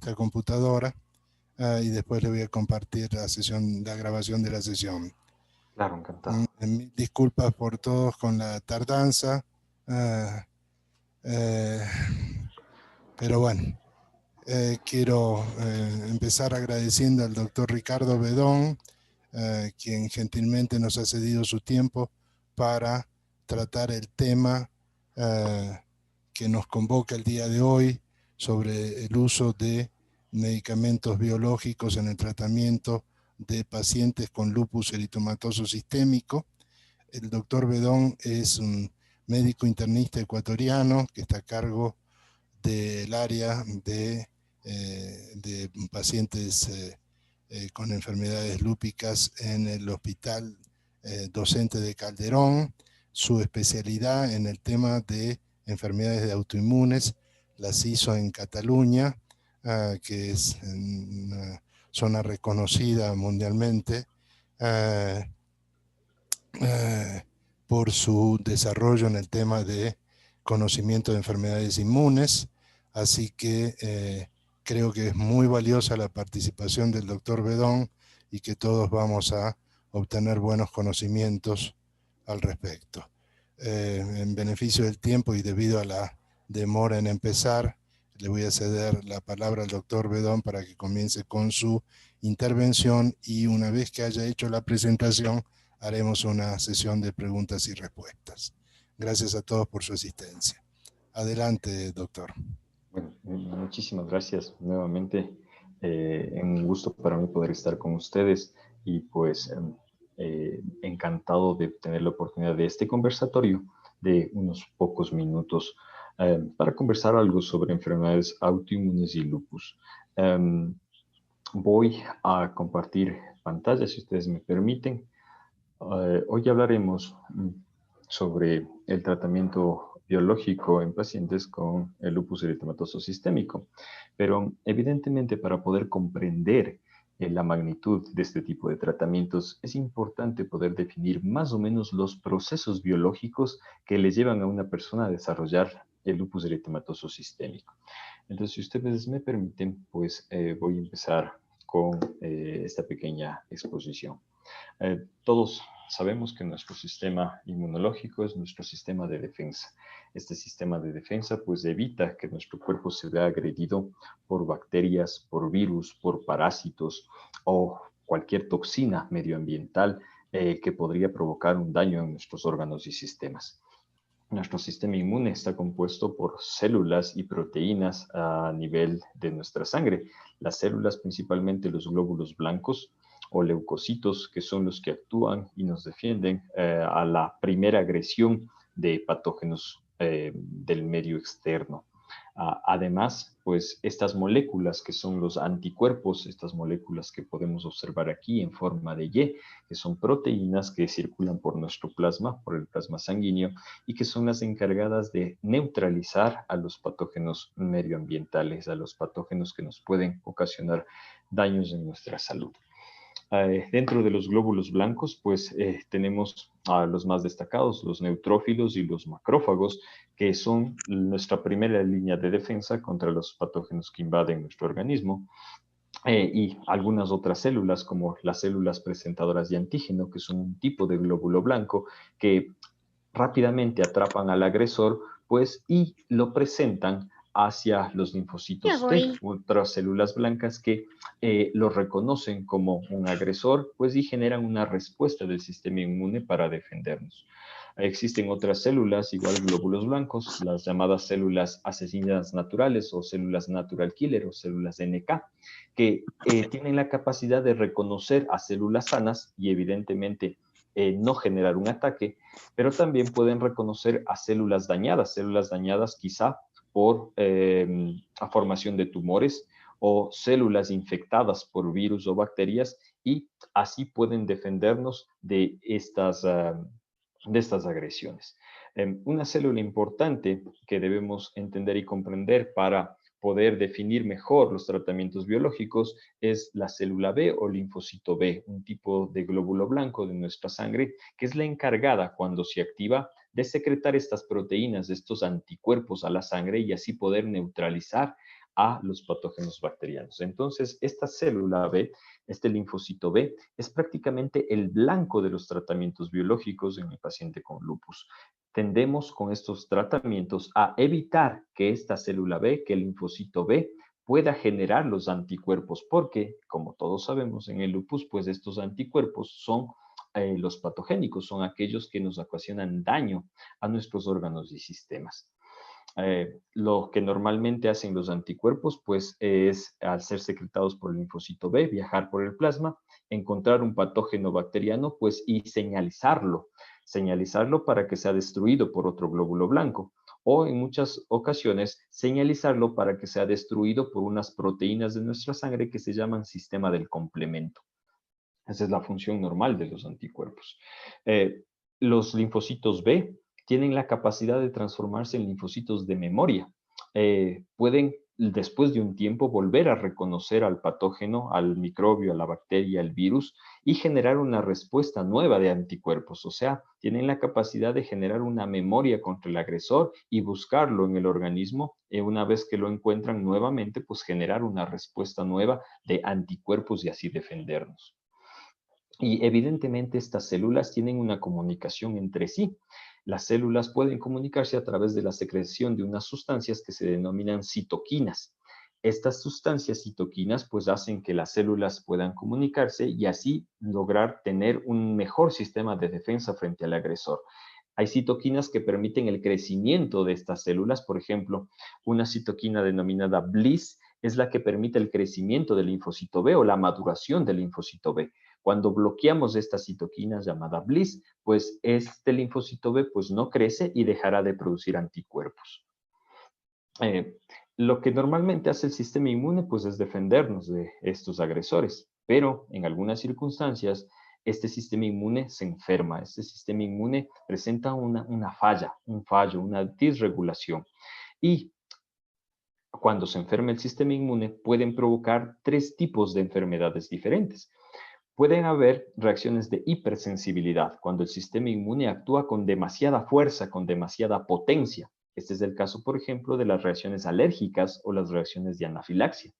esta computadora y después le voy a compartir la grabación de la sesión. Claro, encantado. Disculpas por todos con la tardanza, pero bueno, quiero empezar agradeciendo al doctor Ricardo Bedón, quien gentilmente nos ha cedido su tiempo para tratar el tema que nos convoca el día de hoy sobre el uso de medicamentos biológicos en el tratamiento de pacientes con lupus eritematoso sistémico. El doctor Bedón es un médico internista ecuatoriano que está a cargo del área de pacientes con enfermedades lúpicas en el Hospital Docente de Calderón. Su especialidad en el tema de enfermedades de autoinmunes las hizo en Cataluña, que es una zona reconocida mundialmente por su desarrollo en el tema de conocimiento de enfermedades inmunes. Así que creo que es muy valiosa la participación del doctor Bedón y que todos vamos a obtener buenos conocimientos al respecto. En beneficio del tiempo y debido a la demora en empezar, le voy a ceder la palabra al doctor Bedón para que comience con su intervención y una vez que haya hecho la presentación, haremos una sesión de preguntas y respuestas. Gracias a todos por su asistencia. Adelante, doctor. Bueno, muchísimas gracias nuevamente. Un gusto para mí poder estar con ustedes y pues encantado de tener la oportunidad de este conversatorio de unos pocos minutos para conversar algo sobre enfermedades autoinmunes y lupus. Voy a compartir pantalla, si ustedes me permiten. Hoy hablaremos sobre el tratamiento biológico en pacientes con el lupus eritematoso sistémico, pero evidentemente para poder comprender la magnitud de este tipo de tratamientos es importante poder definir más o menos los procesos biológicos que le llevan a una persona a desarrollar el lupus eritematoso sistémico. Entonces, si ustedes me permiten, pues voy a empezar con esta pequeña exposición. Todos sabemos que nuestro sistema inmunológico es nuestro sistema de defensa. Este sistema de defensa pues evita que nuestro cuerpo se vea agredido por bacterias, por virus, por parásitos o cualquier toxina medioambiental que podría provocar un daño en nuestros órganos y sistemas. Nuestro sistema inmune está compuesto por células y proteínas a nivel de nuestra sangre. Las células, principalmente los glóbulos blancos o leucocitos, que son los que actúan y nos defienden a la primera agresión de patógenos del medio externo. Además, pues estas moléculas que son los anticuerpos, estas moléculas que podemos observar aquí en forma de Y, que son proteínas que circulan por nuestro plasma, por el plasma sanguíneo, y que son las encargadas de neutralizar a los patógenos medioambientales, a los patógenos que nos pueden ocasionar daños en nuestra salud. Dentro de los glóbulos blancos, pues tenemos a los más destacados, los neutrófilos y los macrófagos, que son nuestra primera línea de defensa contra los patógenos que invaden nuestro organismo. Y algunas otras células, como las células presentadoras de antígeno, que son un tipo de glóbulo blanco que rápidamente atrapan al agresor, pues, y lo presentan hacia los linfocitos T, otras células blancas que lo reconocen como un agresor, pues, y generan una respuesta del sistema inmune para defendernos. Existen otras células, igual glóbulos blancos, las llamadas células asesinas naturales o células natural killer o células NK, que tienen la capacidad de reconocer a células sanas y evidentemente no generar un ataque, pero también pueden reconocer a células dañadas quizá por la formación de tumores o células infectadas por virus o bacterias y así pueden defendernos de estas agresiones. Una célula importante que debemos entender y comprender para poder definir mejor los tratamientos biológicos es la célula B o linfocito B, un tipo de glóbulo blanco de nuestra sangre que es la encargada cuando se activa de secretar estas proteínas, estos anticuerpos a la sangre y así poder neutralizar a los patógenos bacterianos. Entonces, esta célula B, este linfocito B, es prácticamente el blanco de los tratamientos biológicos en el paciente con lupus. Tendemos con estos tratamientos a evitar que esta célula B, que el linfocito B, pueda generar los anticuerpos, porque, como todos sabemos en el lupus, pues estos anticuerpos son los patogénicos, son aquellos que nos ocasionan daño a nuestros órganos y sistemas. Lo que normalmente hacen los anticuerpos, pues es al ser secretados por el linfocito B, viajar por el plasma, encontrar un patógeno bacteriano, pues y señalizarlo para que sea destruido por otro glóbulo blanco, o en muchas ocasiones señalizarlo para que sea destruido por unas proteínas de nuestra sangre que se llaman sistema del complemento. Esa es la función normal de los anticuerpos. Los linfocitos B tienen la capacidad de transformarse en linfocitos de memoria. Pueden, después de un tiempo, volver a reconocer al patógeno, al microbio, a la bacteria, al virus, y generar una respuesta nueva de anticuerpos. O sea, tienen la capacidad de generar una memoria contra el agresor y buscarlo en el organismo. Una vez que lo encuentran nuevamente, pues generar una respuesta nueva de anticuerpos y así defendernos. Y evidentemente estas células tienen una comunicación entre sí. Las células pueden comunicarse a través de la secreción de unas sustancias que se denominan citoquinas. Estas sustancias citoquinas pues hacen que las células puedan comunicarse y así lograr tener un mejor sistema de defensa frente al agresor. Hay citoquinas que permiten el crecimiento de estas células, por ejemplo, una citoquina denominada Bliss es la que permite el crecimiento del linfocito B o la maduración del linfocito B. Cuando bloqueamos esta citoquina llamada Bliss, pues este linfocito B pues no crece y dejará de producir anticuerpos. Lo que normalmente hace el sistema inmune pues es defendernos de estos agresores, pero en algunas circunstancias este sistema inmune se enferma, este sistema inmune presenta una falla, un fallo, una disregulación. Y cuando se enferma el sistema inmune pueden provocar 3 tipos de enfermedades diferentes. Pueden haber reacciones de hipersensibilidad, cuando el sistema inmune actúa con demasiada fuerza, con demasiada potencia. Este es el caso, por ejemplo, de las reacciones alérgicas o las reacciones de anafilaxia.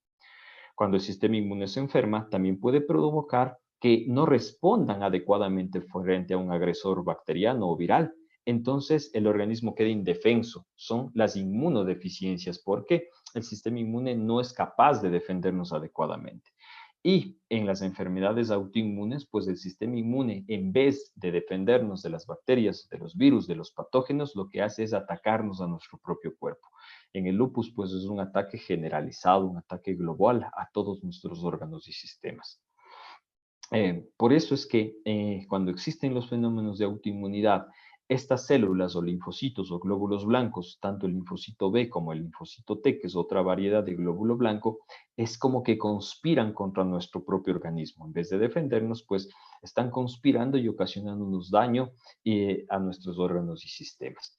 Cuando el sistema inmune se enferma, también puede provocar que no respondan adecuadamente frente a un agresor bacteriano o viral. Entonces, el organismo queda indefenso. Son las inmunodeficiencias porque el sistema inmune no es capaz de defendernos adecuadamente. Y en las enfermedades autoinmunes, pues el sistema inmune, en vez de defendernos de las bacterias, de los virus, de los patógenos, lo que hace es atacarnos a nuestro propio cuerpo. En el lupus, pues es un ataque generalizado, un ataque global a todos nuestros órganos y sistemas. Por eso es que cuando existen los fenómenos de autoinmunidad, estas células o linfocitos o glóbulos blancos, tanto el linfocito B como el linfocito T, que es otra variedad de glóbulo blanco, es como que conspiran contra nuestro propio organismo. En vez de defendernos, pues están conspirando y ocasionándonos daño a nuestros órganos y sistemas.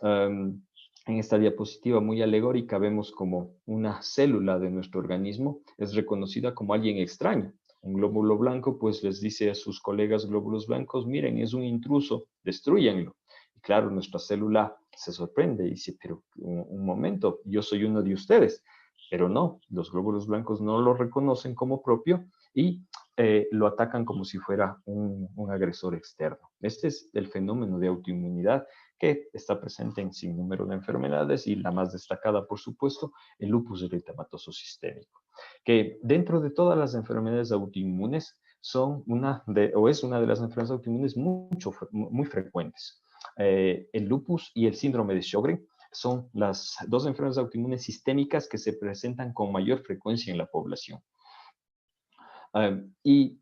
En esta diapositiva muy alegórica vemos como una célula de nuestro organismo es reconocida como alguien extraño. Un glóbulo blanco pues les dice a sus colegas glóbulos blancos, miren, es un intruso, destruyanlo. Y claro, nuestra célula se sorprende y dice, pero un momento, yo soy uno de ustedes. Pero no, los glóbulos blancos no lo reconocen como propio y lo atacan como si fuera un agresor externo. Este es el fenómeno de autoinmunidad que está presente en sin número de enfermedades y la más destacada, por supuesto, el lupus eritematoso sistémico, que dentro de todas las enfermedades autoinmunes es una de las enfermedades autoinmunes muy frecuentes. El lupus y el síndrome de Sjögren son las 2 enfermedades autoinmunes sistémicas que se presentan con mayor frecuencia en la población. Y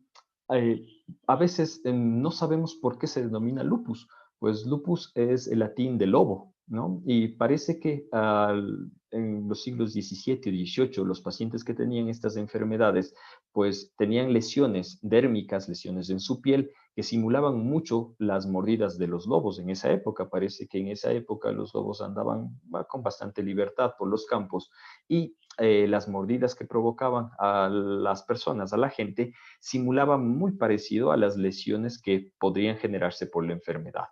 a veces no sabemos por qué se denomina lupus. Pues lupus es el latín de lobo, ¿no? Y parece que en los siglos XVII y XVIII los pacientes que tenían estas enfermedades pues tenían lesiones dérmicas, lesiones en su piel que simulaban mucho las mordidas de los lobos. En esa época, parece que en esa época los lobos andaban con bastante libertad por los campos y las mordidas que provocaban a las personas, a la gente, simulaban muy parecido a las lesiones que podrían generarse por la enfermedad.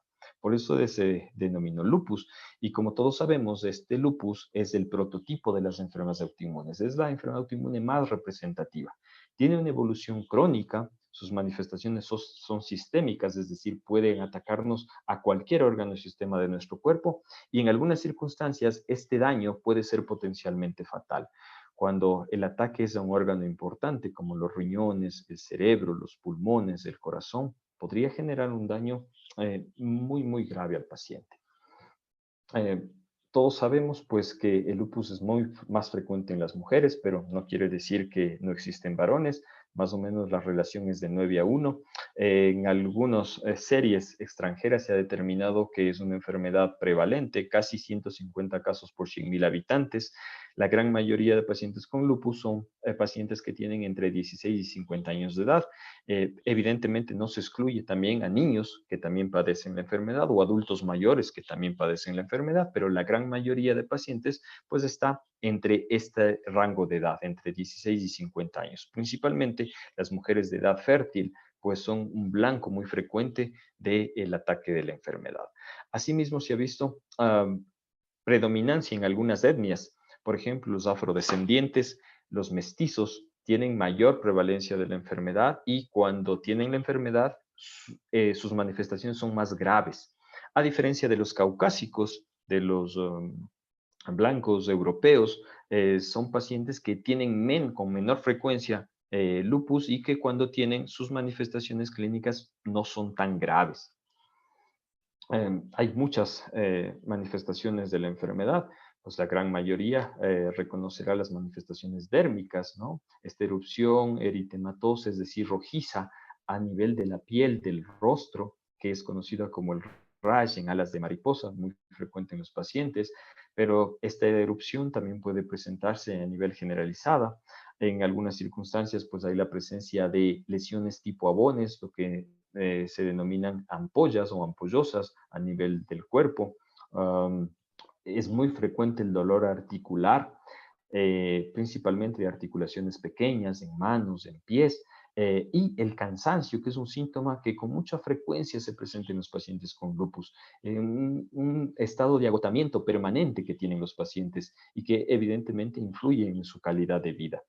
Por eso se denominó lupus. Y como todos sabemos, este lupus es el prototipo de las enfermedades autoinmunes. Es la enfermedad autoinmune más representativa. Tiene una evolución crónica, sus manifestaciones son sistémicas, es decir, pueden atacarnos a cualquier órgano y sistema de nuestro cuerpo, y en algunas circunstancias este daño puede ser potencialmente fatal. Cuando el ataque es a un órgano importante, como los riñones, el cerebro, los pulmones, el corazón, podría generar un daño muy grave al paciente. Eh, Todos sabemos pues que el lupus es muy más frecuente en las mujeres, pero no quiere decir que no existen varones. Más o menos la relación es de 9 a 1. En algunas series extranjeras se ha determinado que es una enfermedad prevalente, casi 150 casos por 100.000 habitantes. La gran mayoría de pacientes con lupus son pacientes que tienen entre 16 y 50 años de edad. Evidentemente no se excluye también a niños que también padecen la enfermedad o adultos mayores que también padecen la enfermedad, pero la gran mayoría de pacientes pues está entre este rango de edad, entre 16 y 50 años. Principalmente las mujeres de edad fértil pues son un blanco muy frecuente del ataque de la enfermedad. Asimismo se ha visto predominancia en algunas etnias, por ejemplo, los afrodescendientes, los mestizos tienen mayor prevalencia de la enfermedad y cuando tienen la enfermedad, sus manifestaciones son más graves. A diferencia de los caucásicos, de los blancos europeos, son pacientes que tienen con menor frecuencia lupus y que cuando tienen sus manifestaciones clínicas no son tan graves. Hay muchas manifestaciones de la enfermedad, pues la gran mayoría reconocerá las manifestaciones dérmicas, ¿no? Esta erupción eritematosa, es decir, rojiza a nivel de la piel del rostro, que es conocida como el rash en alas de mariposa, muy frecuente en los pacientes, pero esta erupción también puede presentarse a nivel generalizada. En algunas circunstancias, pues hay la presencia de lesiones tipo abones, lo que se denominan ampollas o ampollosas a nivel del cuerpo. Es muy frecuente el dolor articular, principalmente de articulaciones pequeñas, en manos, en pies, y el cansancio, que es un síntoma que con mucha frecuencia se presenta en los pacientes con lupus, un estado de agotamiento permanente que tienen los pacientes y que evidentemente influye en su calidad de vida.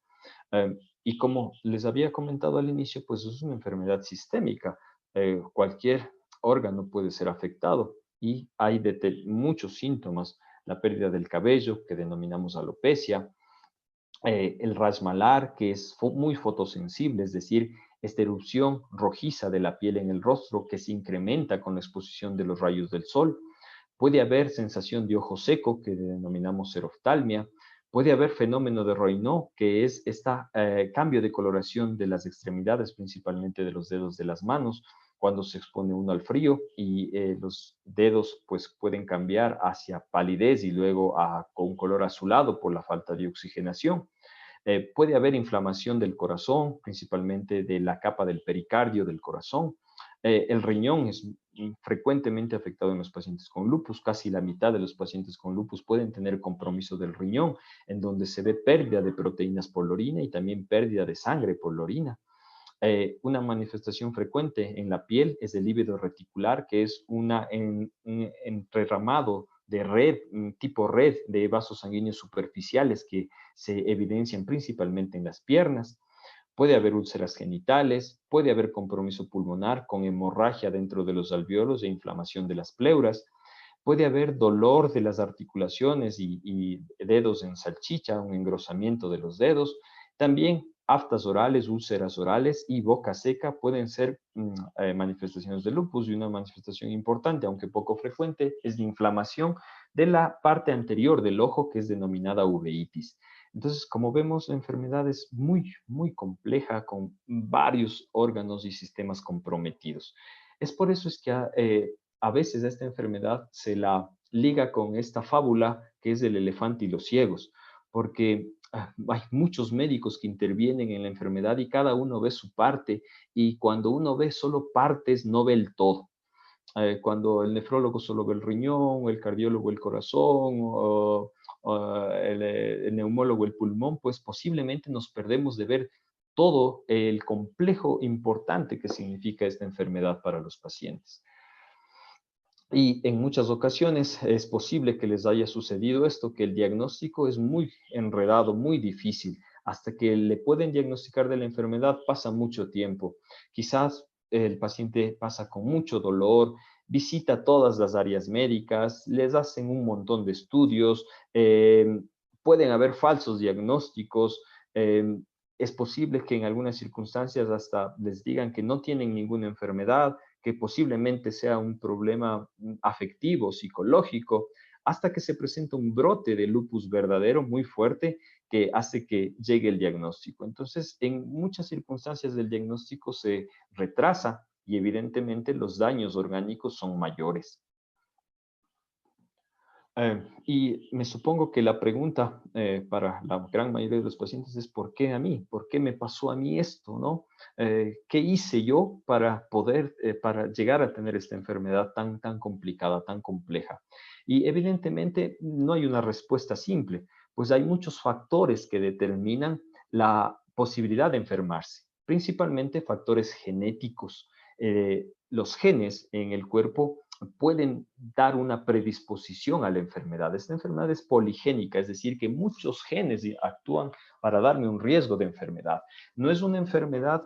Y como les había comentado al inicio, pues es una enfermedad sistémica. Cualquier órgano puede ser afectado y hay muchos síntomas. La pérdida del cabello, que denominamos alopecia, el rash malar, que es muy fotosensible, es decir, esta erupción rojiza de la piel en el rostro que se incrementa con la exposición de los rayos del sol. Puede haber sensación de ojo seco, que denominamos seroftalmia. Puede haber fenómeno de Raynaud, que es este cambio de coloración de las extremidades, principalmente de los dedos de las manos, cuando se expone uno al frío y los dedos pues pueden cambiar hacia palidez y luego con un color azulado por la falta de oxigenación. Puede haber inflamación del corazón, principalmente de la capa del pericardio del corazón. El riñón es frecuentemente afectado en los pacientes con lupus. Casi la mitad de los pacientes con lupus pueden tener compromiso del riñón, en donde se ve pérdida de proteínas por la orina y también pérdida de sangre por la orina. Una manifestación frecuente en la piel es el lívido reticular, que es un entrerramado de red, tipo red de vasos sanguíneos superficiales que se evidencian principalmente en las piernas. Puede haber úlceras genitales, puede haber compromiso pulmonar con hemorragia dentro de los alvéolos e inflamación de las pleuras. Puede haber dolor de las articulaciones y dedos en salchicha, un engrosamiento de los dedos. También aftas orales, úlceras orales y boca seca pueden ser manifestaciones de lupus, y una manifestación importante, aunque poco frecuente, es la inflamación de la parte anterior del ojo, que es denominada uveitis. Entonces, como vemos, la enfermedad es muy compleja, con varios órganos y sistemas comprometidos. Es por eso es que a veces esta enfermedad se la liga con esta fábula que es el elefante y los ciegos, porque hay muchos médicos que intervienen en la enfermedad y cada uno ve su parte, y cuando uno ve solo partes no ve el todo. Cuando el nefrólogo solo ve el riñón, el cardiólogo el corazón, o el neumólogo el pulmón, pues posiblemente nos perdemos de ver todo el complejo importante que significa esta enfermedad para los pacientes. Y en muchas ocasiones es posible que les haya sucedido esto, que el diagnóstico es muy enredado, muy difícil. Hasta que le pueden diagnosticar de la enfermedad pasa mucho tiempo. Quizás el paciente pasa con mucho dolor, visita todas las áreas médicas, les hacen un montón de estudios, pueden haber falsos diagnósticos, eh, es posible que en algunas circunstancias hasta les digan que no tienen ninguna enfermedad, que posiblemente sea un problema afectivo, psicológico, hasta que se presenta un brote de lupus verdadero muy fuerte que hace que llegue el diagnóstico. Entonces, en muchas circunstancias del diagnóstico se retrasa y evidentemente los daños orgánicos son mayores. Y me supongo que la pregunta para la gran mayoría de los pacientes es ¿por qué a mí? ¿Por qué me pasó a mí esto? ¿No? ¿Qué hice yo para poder, para llegar a tener esta enfermedad tan complicada, tan compleja? Y evidentemente no hay una respuesta simple, pues hay muchos factores que determinan la posibilidad de enfermarse, principalmente factores genéticos. Los genes en el cuerpo pueden dar una predisposición a la enfermedad. Esta enfermedad es poligénica, es decir, que muchos genes actúan para darme un riesgo de enfermedad. No es una enfermedad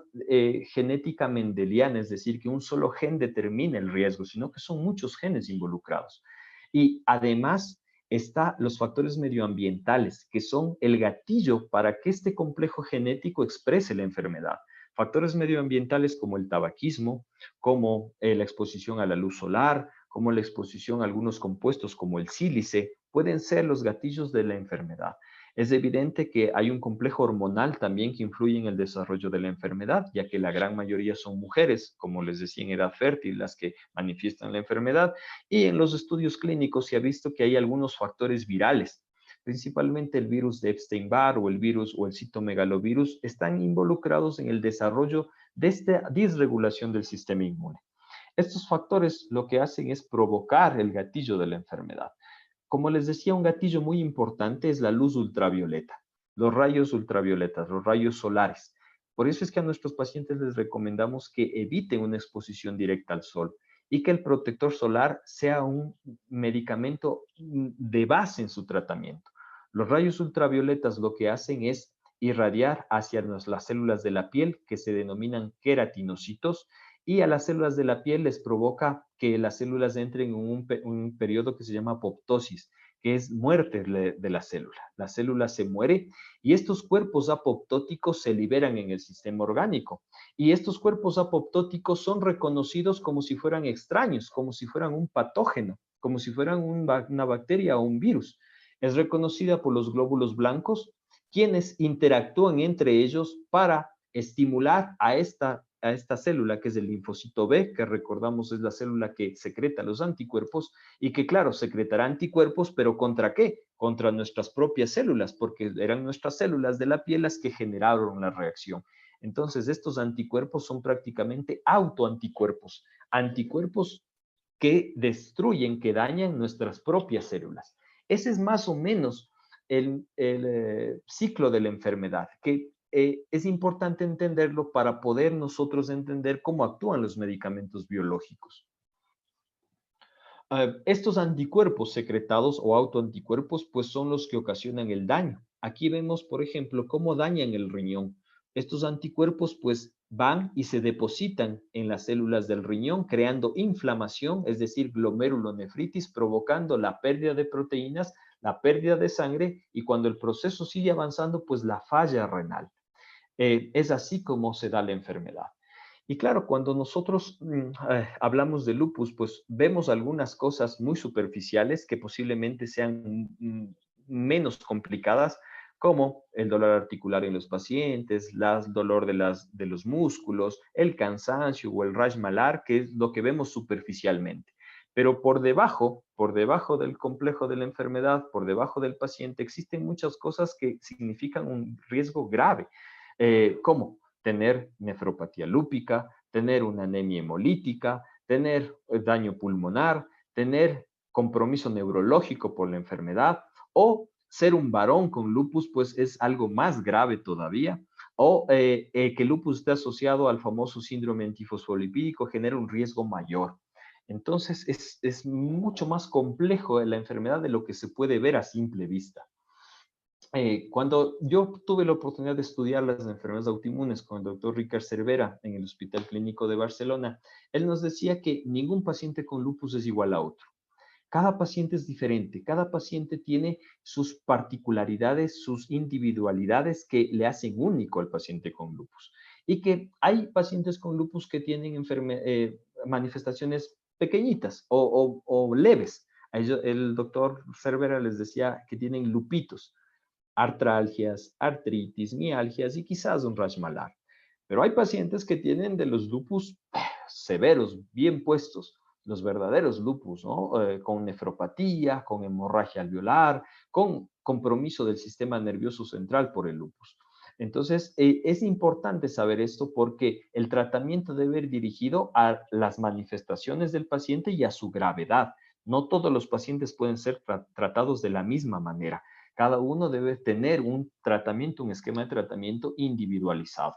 genética mendeliana, es decir, que un solo gen determina el riesgo, sino que son muchos genes involucrados. Y además están los factores medioambientales, que son el gatillo para que este complejo genético exprese la enfermedad. Factores medioambientales como el tabaquismo, como la exposición a la luz solar, como la exposición a algunos compuestos como el sílice, pueden ser los gatillos de la enfermedad. Es evidente que hay un complejo hormonal también que influye en el desarrollo de la enfermedad, ya que la gran mayoría son mujeres, como les decía, en edad fértil, las que manifiestan la enfermedad, y en los estudios clínicos se ha visto que hay algunos factores virales, principalmente el virus de Epstein-Barr o el virus o el citomegalovirus, están involucrados en el desarrollo de esta disregulación del sistema inmune. Estos factores lo que hacen es provocar el gatillo de la enfermedad. Como les decía, un gatillo muy importante es la luz ultravioleta, los rayos ultravioletas, los rayos solares. Por eso es que a nuestros pacientes les recomendamos que eviten una exposición directa al sol y que el protector solar sea un medicamento de base en su tratamiento. Los rayos ultravioletas lo que hacen es irradiar hacia las células de la piel que se denominan queratinocitos y a las células de la piel les provoca que las células entren en un periodo que se llama apoptosis, que es muerte de la célula. La célula se muere y estos cuerpos apoptóticos se liberan en el sistema orgánico. Y estos cuerpos apoptóticos son reconocidos como si fueran extraños, como si fueran un patógeno, como si fueran una bacteria o un virus. Es reconocida por los glóbulos blancos, quienes interactúan entre ellos para estimular a esta célula, que es el linfocito B, que recordamos es la célula que secreta los anticuerpos y que, claro, secretará anticuerpos, pero ¿contra qué? Contra nuestras propias células, porque eran nuestras células de la piel las que generaron la reacción. Entonces, estos anticuerpos son prácticamente autoanticuerpos, anticuerpos que destruyen, que dañan nuestras propias células. Ese es más o menos el ciclo de la enfermedad, que es importante entenderlo para poder nosotros entender cómo actúan los medicamentos biológicos. Estos anticuerpos secretados o autoanticuerpos, pues son los que ocasionan el daño. Aquí vemos, por ejemplo, cómo dañan el riñón. Estos anticuerpos, pues, van y se depositan en las células del riñón, creando inflamación, es decir, glomerulonefritis, provocando la pérdida de proteínas, la pérdida de sangre y cuando el proceso sigue avanzando, pues la falla renal. Es así como se da la enfermedad. Y claro, cuando nosotros hablamos de lupus, pues vemos algunas cosas muy superficiales que posiblemente sean menos complicadas, como el dolor articular en los pacientes, el dolor de los músculos, el cansancio o el rash malar, que es lo que vemos superficialmente. Pero por debajo del complejo de la enfermedad, por debajo del paciente, existen muchas cosas que significan un riesgo grave, como tener nefropatía lúpica, tener una anemia hemolítica, tener daño pulmonar, tener compromiso neurológico por la enfermedad o ser un varón con lupus, pues es algo más grave todavía, o que el lupus esté asociado al famoso síndrome antifosfolipídico genera un riesgo mayor. Entonces es mucho más complejo la enfermedad de lo que se puede ver a simple vista. Cuando yo tuve la oportunidad de estudiar las enfermedades autoinmunes con el doctor Ricard Cervera en el Hospital Clínico de Barcelona, él nos decía que ningún paciente con lupus es igual a otro. Cada paciente es diferente, cada paciente tiene sus particularidades, sus individualidades que le hacen único al paciente con lupus. Y que hay pacientes con lupus que tienen manifestaciones pequeñitas o leves. El doctor Cervera les decía que tienen lupitos, artralgias, artritis, mialgias y quizás un rash malar. Pero hay pacientes que tienen de los lupus severos, bien puestos, los verdaderos lupus, ¿no? Con nefropatía, con hemorragia alveolar, con compromiso del sistema nervioso central por el lupus. Entonces, es importante saber esto porque el tratamiento debe ir dirigido a las manifestaciones del paciente y a su gravedad. No todos los pacientes pueden ser tratados de la misma manera. Cada uno debe tener un tratamiento, un esquema de tratamiento individualizado.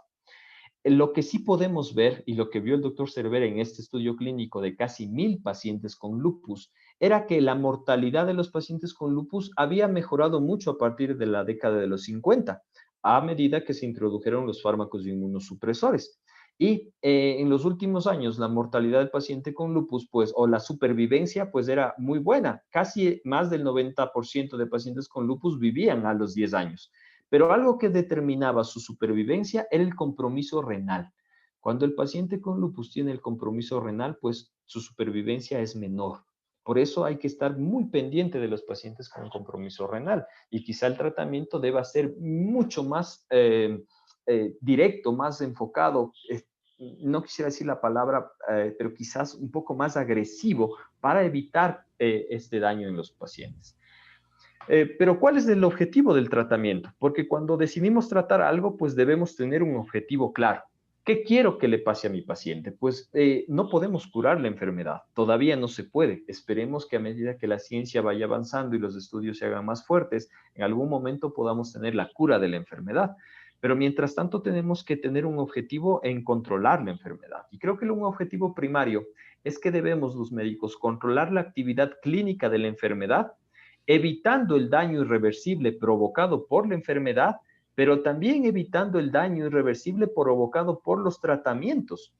Lo que sí podemos ver, y lo que vio el doctor Cervera en este estudio clínico de casi 1000 pacientes con lupus, era que la mortalidad de los pacientes con lupus había mejorado mucho a partir de la década de los 50, a medida que se introdujeron los fármacos inmunosupresores. Y en los últimos años, la mortalidad del paciente con lupus, pues, o la supervivencia, pues, era muy buena. Casi más del 90% de pacientes con lupus vivían a los 10 años. Pero algo que determinaba su supervivencia era el compromiso renal. Cuando el paciente con lupus tiene el compromiso renal, pues su supervivencia es menor. Por eso hay que estar muy pendiente de los pacientes con compromiso renal y quizá el tratamiento deba ser mucho más directo, más enfocado. No quisiera decir la palabra, pero quizás un poco más agresivo para evitar este daño en los pacientes. Pero ¿cuál es el objetivo del tratamiento? Porque cuando decidimos tratar algo, pues debemos tener un objetivo claro. ¿Qué quiero que le pase a mi paciente? Pues no podemos curar la enfermedad, todavía no se puede. Esperemos que a medida que la ciencia vaya avanzando y los estudios se hagan más fuertes, en algún momento podamos tener la cura de la enfermedad. Pero mientras tanto tenemos que tener un objetivo en controlar la enfermedad. Y creo que un objetivo primario es que debemos los médicos controlar la actividad clínica de la enfermedad, evitando el daño irreversible provocado por la enfermedad, pero también evitando el daño irreversible provocado por los tratamientos.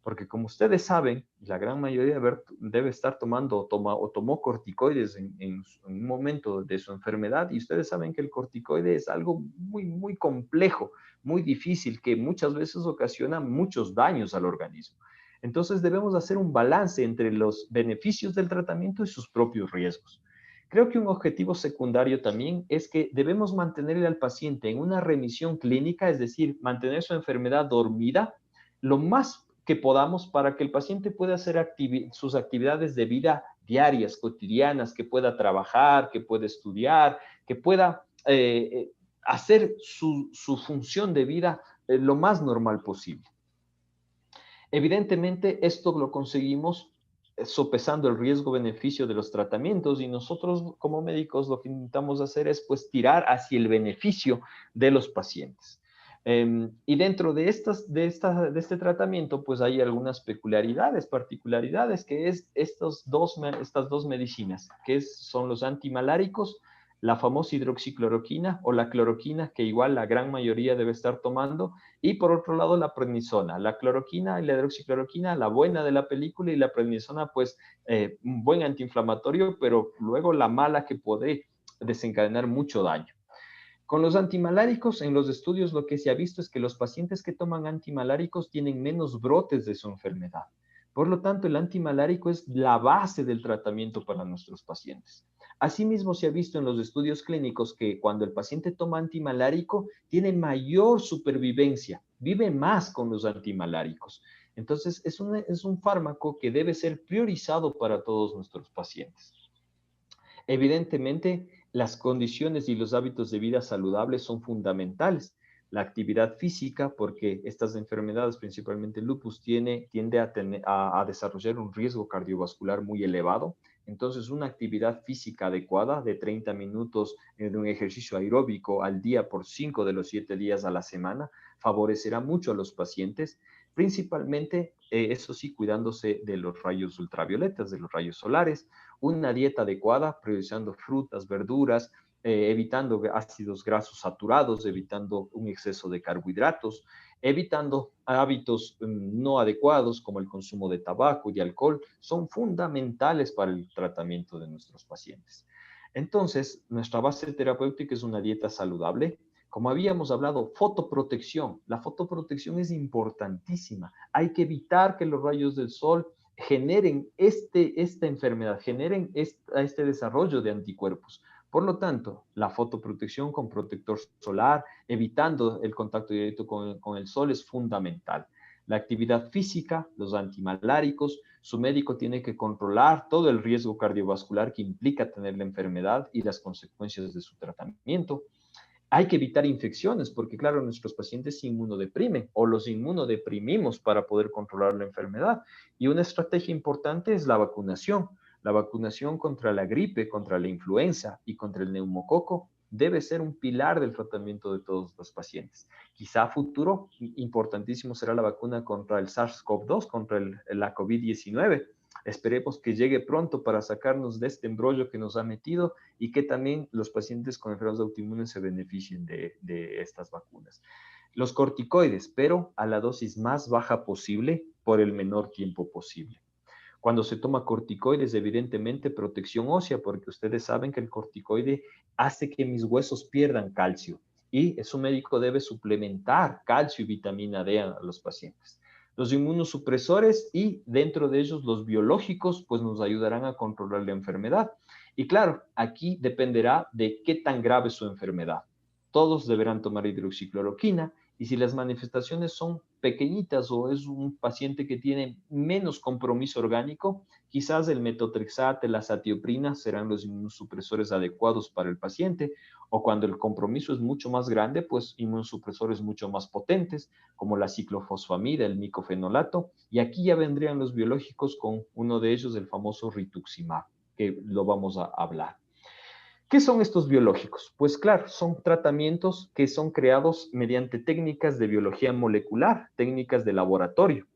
Porque como ustedes saben, la gran mayoría debe estar tomando o tomó corticoides en un momento de su enfermedad, y ustedes saben que el corticoide es algo muy, muy complejo, muy difícil, que muchas veces ocasiona muchos daños al organismo. Entonces debemos hacer un balance entre los beneficios del tratamiento y sus propios riesgos. Creo que un objetivo secundario también es que debemos mantenerle al paciente en una remisión clínica, es decir, mantener su enfermedad dormida lo más que podamos para que el paciente pueda hacer sus actividades de vida diarias, cotidianas, que pueda trabajar, que pueda estudiar, que pueda hacer su función de vida lo más normal posible. Evidentemente, esto lo conseguimos sopesando el riesgo-beneficio de los tratamientos, y nosotros como médicos lo que intentamos hacer es pues tirar hacia el beneficio de los pacientes. Y dentro de este tratamiento pues hay algunas particularidades, que es estas dos medicinas, son los antimaláricos, la famosa hidroxicloroquina o la cloroquina, que igual la gran mayoría debe estar tomando, y por otro lado la prednisona, la cloroquina y la hidroxicloroquina, la buena de la película, y la prednisona pues un buen antiinflamatorio, pero luego la mala, que puede desencadenar mucho daño. Con los antimaláricos, en los estudios lo que se ha visto es que los pacientes que toman antimaláricos tienen menos brotes de su enfermedad. Por lo tanto, el antimalárico es la base del tratamiento para nuestros pacientes. Asimismo, se ha visto en los estudios clínicos que cuando el paciente toma antimalárico, tiene mayor supervivencia, vive más con los antimaláricos. Entonces, es un fármaco que debe ser priorizado para todos nuestros pacientes. Evidentemente, las condiciones y los hábitos de vida saludables son fundamentales. La actividad física, porque estas enfermedades, principalmente el lupus, tiende a desarrollar un riesgo cardiovascular muy elevado. Entonces, una actividad física adecuada de 30 minutos de un ejercicio aeróbico al día por 5 de los 7 días a la semana favorecerá mucho a los pacientes, principalmente, eso sí, cuidándose de los rayos ultravioletas, de los rayos solares, una dieta adecuada, priorizando frutas, verduras, evitando ácidos grasos saturados, evitando un exceso de carbohidratos, evitando hábitos no adecuados como el consumo de tabaco y alcohol, son fundamentales para el tratamiento de nuestros pacientes. Entonces, nuestra base terapéutica es una dieta saludable. Como habíamos hablado, fotoprotección. La fotoprotección es importantísima. Hay que evitar que los rayos del sol generen esta enfermedad, generen este desarrollo de anticuerpos. Por lo tanto, la fotoprotección con protector solar, evitando el contacto directo con el sol, es fundamental. La actividad física, los antimaláricos, su médico tiene que controlar todo el riesgo cardiovascular que implica tener la enfermedad y las consecuencias de su tratamiento. Hay que evitar infecciones porque, claro, nuestros pacientes se inmunodeprimen o los inmunodeprimimos para poder controlar la enfermedad. Y una estrategia importante es la vacunación. La vacunación contra la gripe, contra la influenza y contra el neumococo debe ser un pilar del tratamiento de todos los pacientes. Quizá a futuro, importantísimo será la vacuna contra el SARS-CoV-2, contra la COVID-19. Esperemos que llegue pronto para sacarnos de este embrollo que nos ha metido y que también los pacientes con enfermedades autoinmunes se beneficien de estas vacunas. Los corticoides, pero a la dosis más baja posible por el menor tiempo posible. Cuando se toma corticoides, evidentemente protección ósea, porque ustedes saben que el corticoide hace que mis huesos pierdan calcio y su médico debe suplementar calcio y vitamina D a los pacientes. Los inmunosupresores y dentro de ellos los biológicos, pues nos ayudarán a controlar la enfermedad. Y claro, aquí dependerá de qué tan grave es su enfermedad. Todos deberán tomar hidroxicloroquina y si las manifestaciones son pequeñitas o es un paciente que tiene menos compromiso orgánico, quizás el metotrexate, la satioprina serán los inmunosupresores adecuados para el paciente, o cuando el compromiso es mucho más grande, pues inmunosupresores mucho más potentes, como la ciclofosfamida, el micofenolato, y aquí ya vendrían los biológicos con uno de ellos, el famoso rituximab, que lo vamos a hablar. ¿Qué son estos biológicos? Pues claro, son tratamientos que son creados mediante técnicas de biología molecular, técnicas de laboratorio,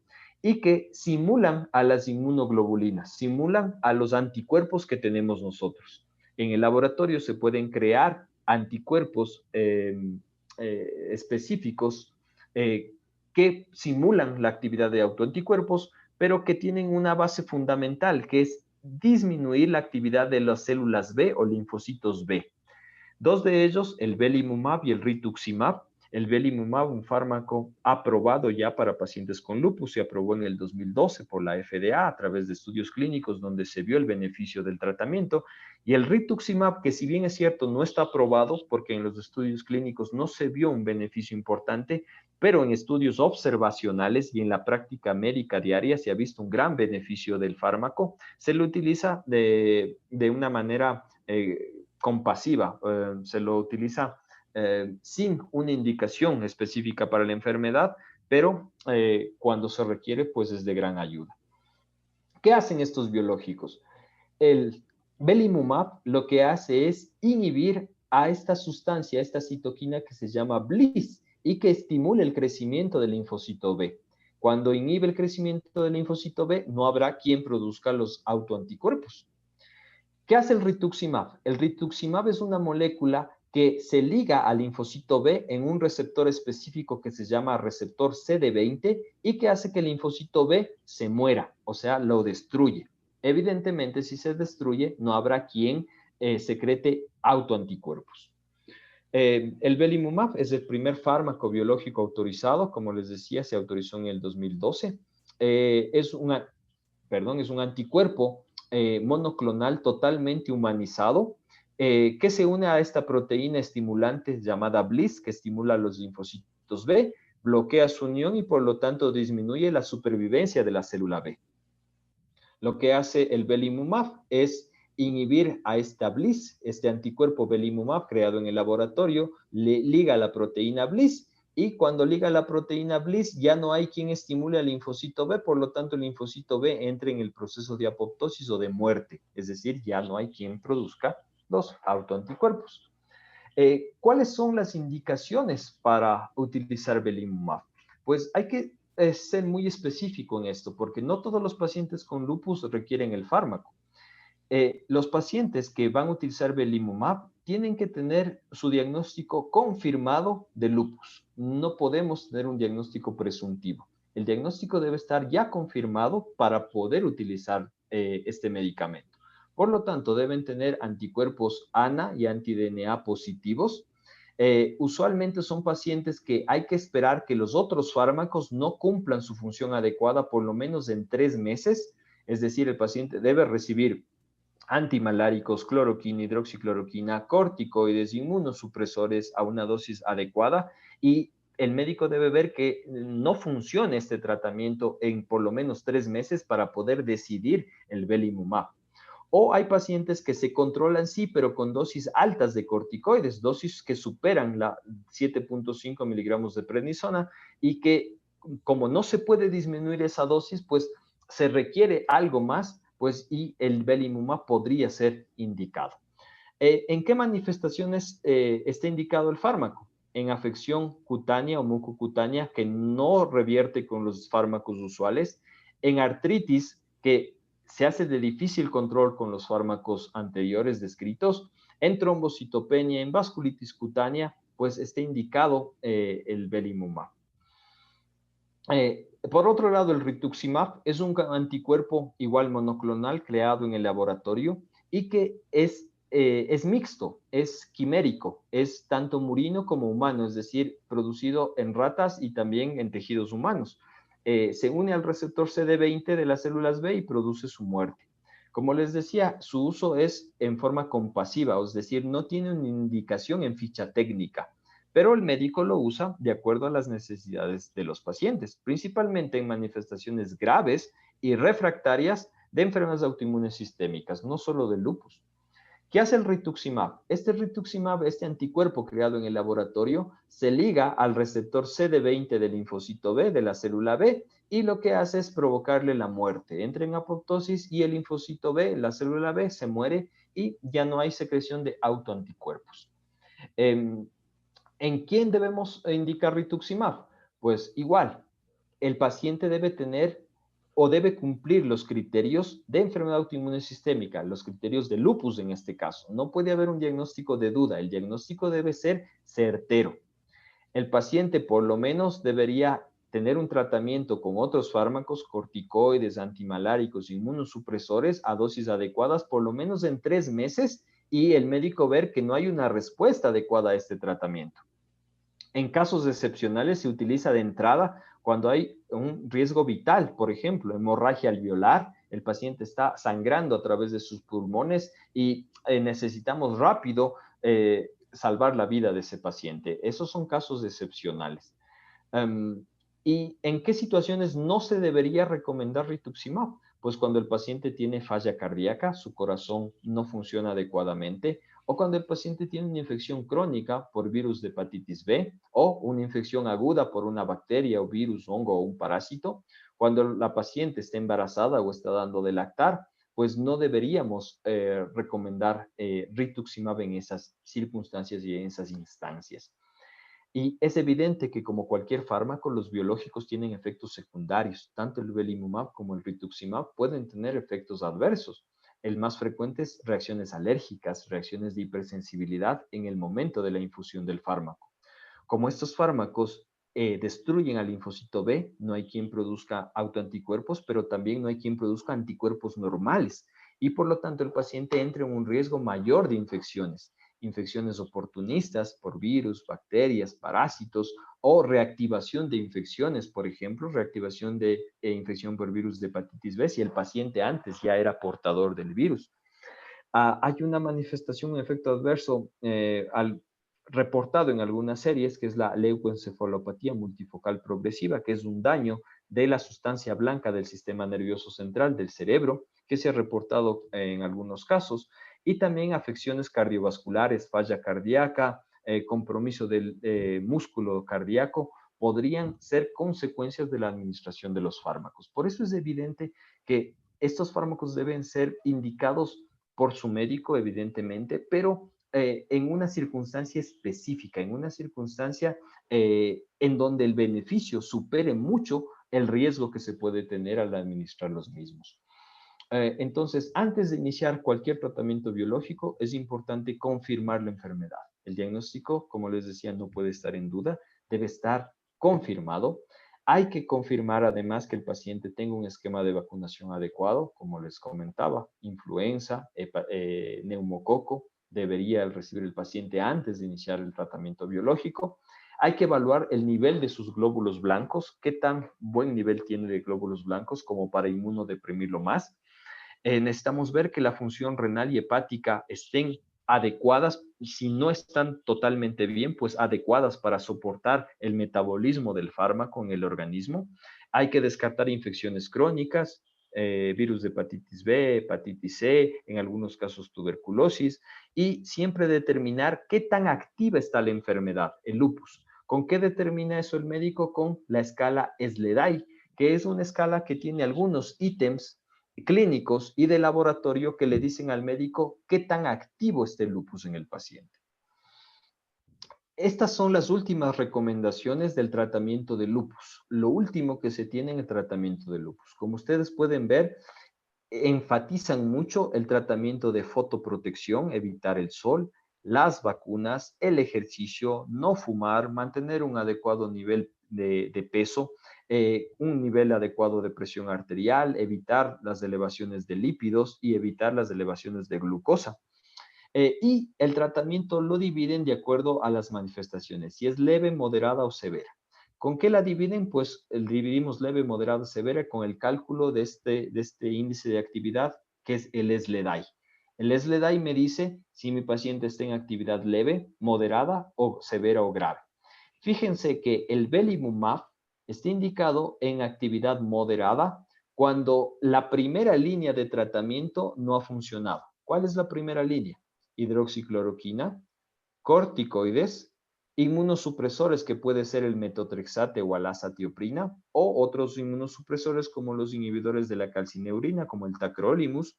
y que simulan a las inmunoglobulinas, simulan a los anticuerpos que tenemos nosotros. En el laboratorio se pueden crear anticuerpos específicos que simulan la actividad de autoanticuerpos, pero que tienen una base fundamental, que es disminuir la actividad de las células B o linfocitos B. Dos de ellos, el belimumab y el rituximab. El belimumab, un fármaco aprobado ya para pacientes con lupus, se aprobó en el 2012 por la FDA a través de estudios clínicos donde se vio el beneficio del tratamiento. Y el rituximab, que si bien es cierto no está aprobado porque en los estudios clínicos no se vio un beneficio importante, pero en estudios observacionales y en la práctica médica diaria se ha visto un gran beneficio del fármaco. Se lo utiliza de una manera compasiva, se lo utiliza sin una indicación específica para la enfermedad, pero cuando se requiere, pues es de gran ayuda. ¿Qué hacen estos biológicos? El belimumab lo que hace es inhibir a esta sustancia, a esta citoquina que se llama BLyS y que estimula el crecimiento del linfocito B. Cuando inhibe el crecimiento del linfocito B, no habrá quien produzca los autoanticuerpos. ¿Qué hace el rituximab? El rituximab es una molécula que se liga al linfocito B en un receptor específico que se llama receptor CD20 y que hace que el linfocito B se muera, o sea, lo destruye. Evidentemente, si se destruye, no habrá quien secrete autoanticuerpos. El belimumab es el primer fármaco biológico autorizado, como les decía, se autorizó en el 2012. Es un anticuerpo monoclonal totalmente humanizado que se une a esta proteína estimulante llamada BLyS, que estimula los linfocitos B, bloquea su unión y por lo tanto disminuye la supervivencia de la célula B. Lo que hace el belimumab es inhibir a esta BLyS, este anticuerpo belimumab creado en el laboratorio, le liga a la proteína BLyS y cuando liga la proteína Bliss ya no hay quien estimule al linfocito B, por lo tanto el linfocito B entra en el proceso de apoptosis o de muerte, es decir, ya no hay quien produzca los autoanticuerpos. ¿Cuáles son las indicaciones para utilizar belimumab? Pues hay que ser muy específico en esto, porque no todos los pacientes con lupus requieren el fármaco. Los pacientes que van a utilizar belimumab tienen que tener su diagnóstico confirmado de lupus. No podemos tener un diagnóstico presuntivo. El diagnóstico debe estar ya confirmado para poder utilizar este medicamento. Por lo tanto, deben tener anticuerpos ANA y anti-DNA positivos. Usualmente son pacientes que hay que esperar que los otros fármacos no cumplan su función adecuada por lo menos en 3 meses. Es decir, el paciente debe recibir antimaláricos, cloroquina, hidroxicloroquina, corticoides, inmunosupresores a una dosis adecuada y el médico debe ver que no funcione este tratamiento en por lo menos 3 meses para poder decidir el belimumab. O hay pacientes que se controlan, sí, pero con dosis altas de corticoides, dosis que superan la 7.5 miligramos de prednisona y que como no se puede disminuir esa dosis, pues se requiere algo más, pues y el belimumab podría ser indicado. ¿En qué manifestaciones está indicado el fármaco? En afección cutánea o mucocutánea que no revierte con los fármacos usuales, en artritis que se hace de difícil control con los fármacos anteriores descritos, en trombocitopenia, en vasculitis cutánea, pues está indicado el belimumab. Por otro lado, el rituximab es un anticuerpo igual monoclonal creado en el laboratorio y que es mixto, es quimérico, es tanto murino como humano, es decir, producido en ratas y también en tejidos humanos. Se une al receptor CD20 de las células B y produce su muerte. Como les decía, su uso es en forma compasiva, es decir, no tiene una indicación en ficha técnica, pero el médico lo usa de acuerdo a las necesidades de los pacientes, principalmente en manifestaciones graves y refractarias de enfermedades autoinmunes sistémicas, no solo del lupus. ¿Qué hace el rituximab? Este rituximab, este anticuerpo creado en el laboratorio, se liga al receptor CD20 del linfocito B, de la célula B, y lo que hace es provocarle la muerte. Entra en apoptosis y el linfocito B, la célula B, se muere y ya no hay secreción de autoanticuerpos. ¿En quién debemos indicar rituximab? Pues igual, el paciente debe tener o debe cumplir los criterios de enfermedad autoinmune sistémica, los criterios de lupus en este caso. No puede haber un diagnóstico de duda, el diagnóstico debe ser certero. El paciente por lo menos debería tener un tratamiento con otros fármacos, corticoides, antimaláricos, inmunosupresores a dosis adecuadas por lo menos en 3 meses y el médico ver que no hay una respuesta adecuada a este tratamiento. En casos excepcionales se utiliza de entrada cuando hay un riesgo vital, por ejemplo, hemorragia alveolar, el paciente está sangrando a través de sus pulmones y necesitamos rápido salvar la vida de ese paciente. Esos son casos excepcionales. ¿Y en qué situaciones no se debería recomendar rituximab? Pues cuando el paciente tiene falla cardíaca, su corazón no funciona adecuadamente, o cuando el paciente tiene una infección crónica por virus de hepatitis B o una infección aguda por una bacteria o virus, hongo o un parásito, cuando la paciente está embarazada o está dando de lactar, pues no deberíamos recomendar rituximab en esas circunstancias y en esas instancias. Y es evidente que como cualquier fármaco, los biológicos tienen efectos secundarios. Tanto el belimumab como el rituximab pueden tener efectos adversos. El más frecuente es reacciones alérgicas, reacciones de hipersensibilidad en el momento de la infusión del fármaco. Como estos fármacos destruyen al linfocito B, no hay quien produzca autoanticuerpos, pero también no hay quien produzca anticuerpos normales. Y por lo tanto el paciente entra en un riesgo mayor de infecciones oportunistas por virus, bacterias, parásitos o reactivación de infecciones, por ejemplo, reactivación de infección por virus de hepatitis B si el paciente antes ya era portador del virus. Hay una manifestación, un efecto adverso reportado en algunas series, que es la leucoencefalopatía multifocal progresiva, que es un daño de la sustancia blanca del sistema nervioso central del cerebro, que se ha reportado en algunos casos, y también afecciones cardiovasculares, falla cardíaca, compromiso del músculo cardíaco, podrían ser consecuencias de la administración de los fármacos. Por eso es evidente que estos fármacos deben ser indicados por su médico, evidentemente, pero en una circunstancia específica, en una circunstancia en donde el beneficio supere mucho el riesgo que se puede tener al administrar los mismos. Entonces, antes de iniciar cualquier tratamiento biológico, es importante confirmar la enfermedad. El diagnóstico, como les decía, no puede estar en duda, debe estar confirmado. Hay que confirmar además que el paciente tenga un esquema de vacunación adecuado, como les comentaba, influenza, neumococo, debería recibir el paciente antes de iniciar el tratamiento biológico. Hay que evaluar el nivel de sus glóbulos blancos, qué tan buen nivel tiene de glóbulos blancos como para inmunodeprimirlo más. Necesitamos ver que la función renal y hepática estén adecuadas, y si no están totalmente bien, pues adecuadas para soportar el metabolismo del fármaco en el organismo. Hay que descartar infecciones crónicas, virus de hepatitis B, hepatitis C, en algunos casos tuberculosis, y siempre determinar qué tan activa está la enfermedad, el lupus. ¿Con qué determina eso el médico? Con la escala SLEDAI, que es una escala que tiene algunos ítems clínicos y de laboratorio que le dicen al médico qué tan activo está el lupus en el paciente. Estas son las últimas recomendaciones del tratamiento de lupus, lo último que se tiene en el tratamiento de lupus. Como ustedes pueden ver, enfatizan mucho el tratamiento de fotoprotección, evitar el sol, las vacunas, el ejercicio, no fumar, mantener un adecuado nivel de peso, un nivel adecuado de presión arterial, evitar las elevaciones de lípidos y evitar las elevaciones de glucosa. Y el tratamiento lo dividen de acuerdo a las manifestaciones, si es leve, moderada o severa. ¿Con qué la dividen? Pues dividimos leve, moderada, severa con el cálculo de este índice de actividad, que es el SLEDAI. El SLEDAI me dice si mi paciente está en actividad leve, moderada o severa o grave. Fíjense que el belimumab está indicado en actividad moderada cuando la primera línea de tratamiento no ha funcionado. ¿Cuál es la primera línea? Hidroxicloroquina, corticoides, inmunosupresores que puede ser el metotrexate o alazatioprina, o otros inmunosupresores como los inhibidores de la calcineurina, como el tacrolimus.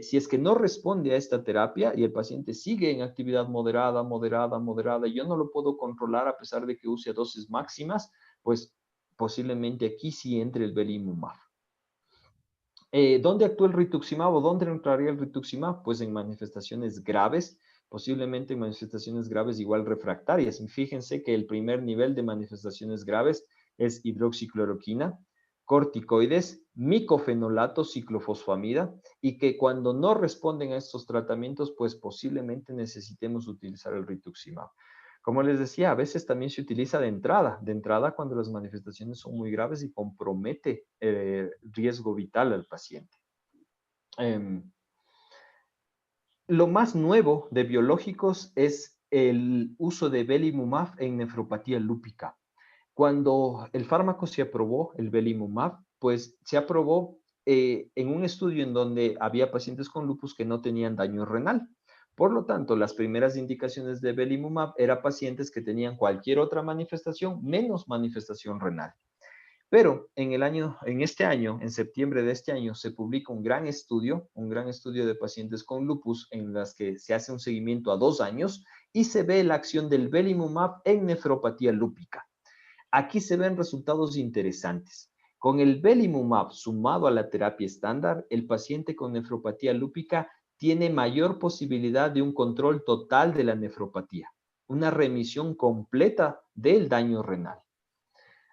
Si es que no responde a esta terapia y el paciente sigue en actividad moderada, y yo no lo puedo controlar a pesar de que use dosis máximas, pues posiblemente aquí sí entre el belimumab. ¿Dónde actúa el rituximab o dónde entraría el rituximab? Pues en manifestaciones graves, posiblemente en manifestaciones graves igual refractarias. Y fíjense que el primer nivel de manifestaciones graves es hidroxicloroquina, corticoides, micofenolato, ciclofosfamida, y que cuando no responden a estos tratamientos, pues posiblemente necesitemos utilizar el rituximab. Como les decía, a veces también se utiliza de entrada cuando las manifestaciones son muy graves y compromete riesgo vital al paciente. Lo más nuevo de biológicos es el uso de belimumab en nefropatía lúpica. Cuando el fármaco se aprobó, el belimumab, pues se aprobó en un estudio en donde había pacientes con lupus que no tenían daño renal. Por lo tanto, las primeras indicaciones de belimumab eran pacientes que tenían cualquier otra manifestación menos manifestación renal. Pero en este año, en septiembre de este año, se publica un gran estudio de pacientes con lupus en las que se hace un seguimiento a 2 años y se ve la acción del belimumab en nefropatía lúpica. Aquí se ven resultados interesantes. Con el belimumab sumado a la terapia estándar, el paciente con nefropatía lúpica tiene mayor posibilidad de un control total de la nefropatía, una remisión completa del daño renal.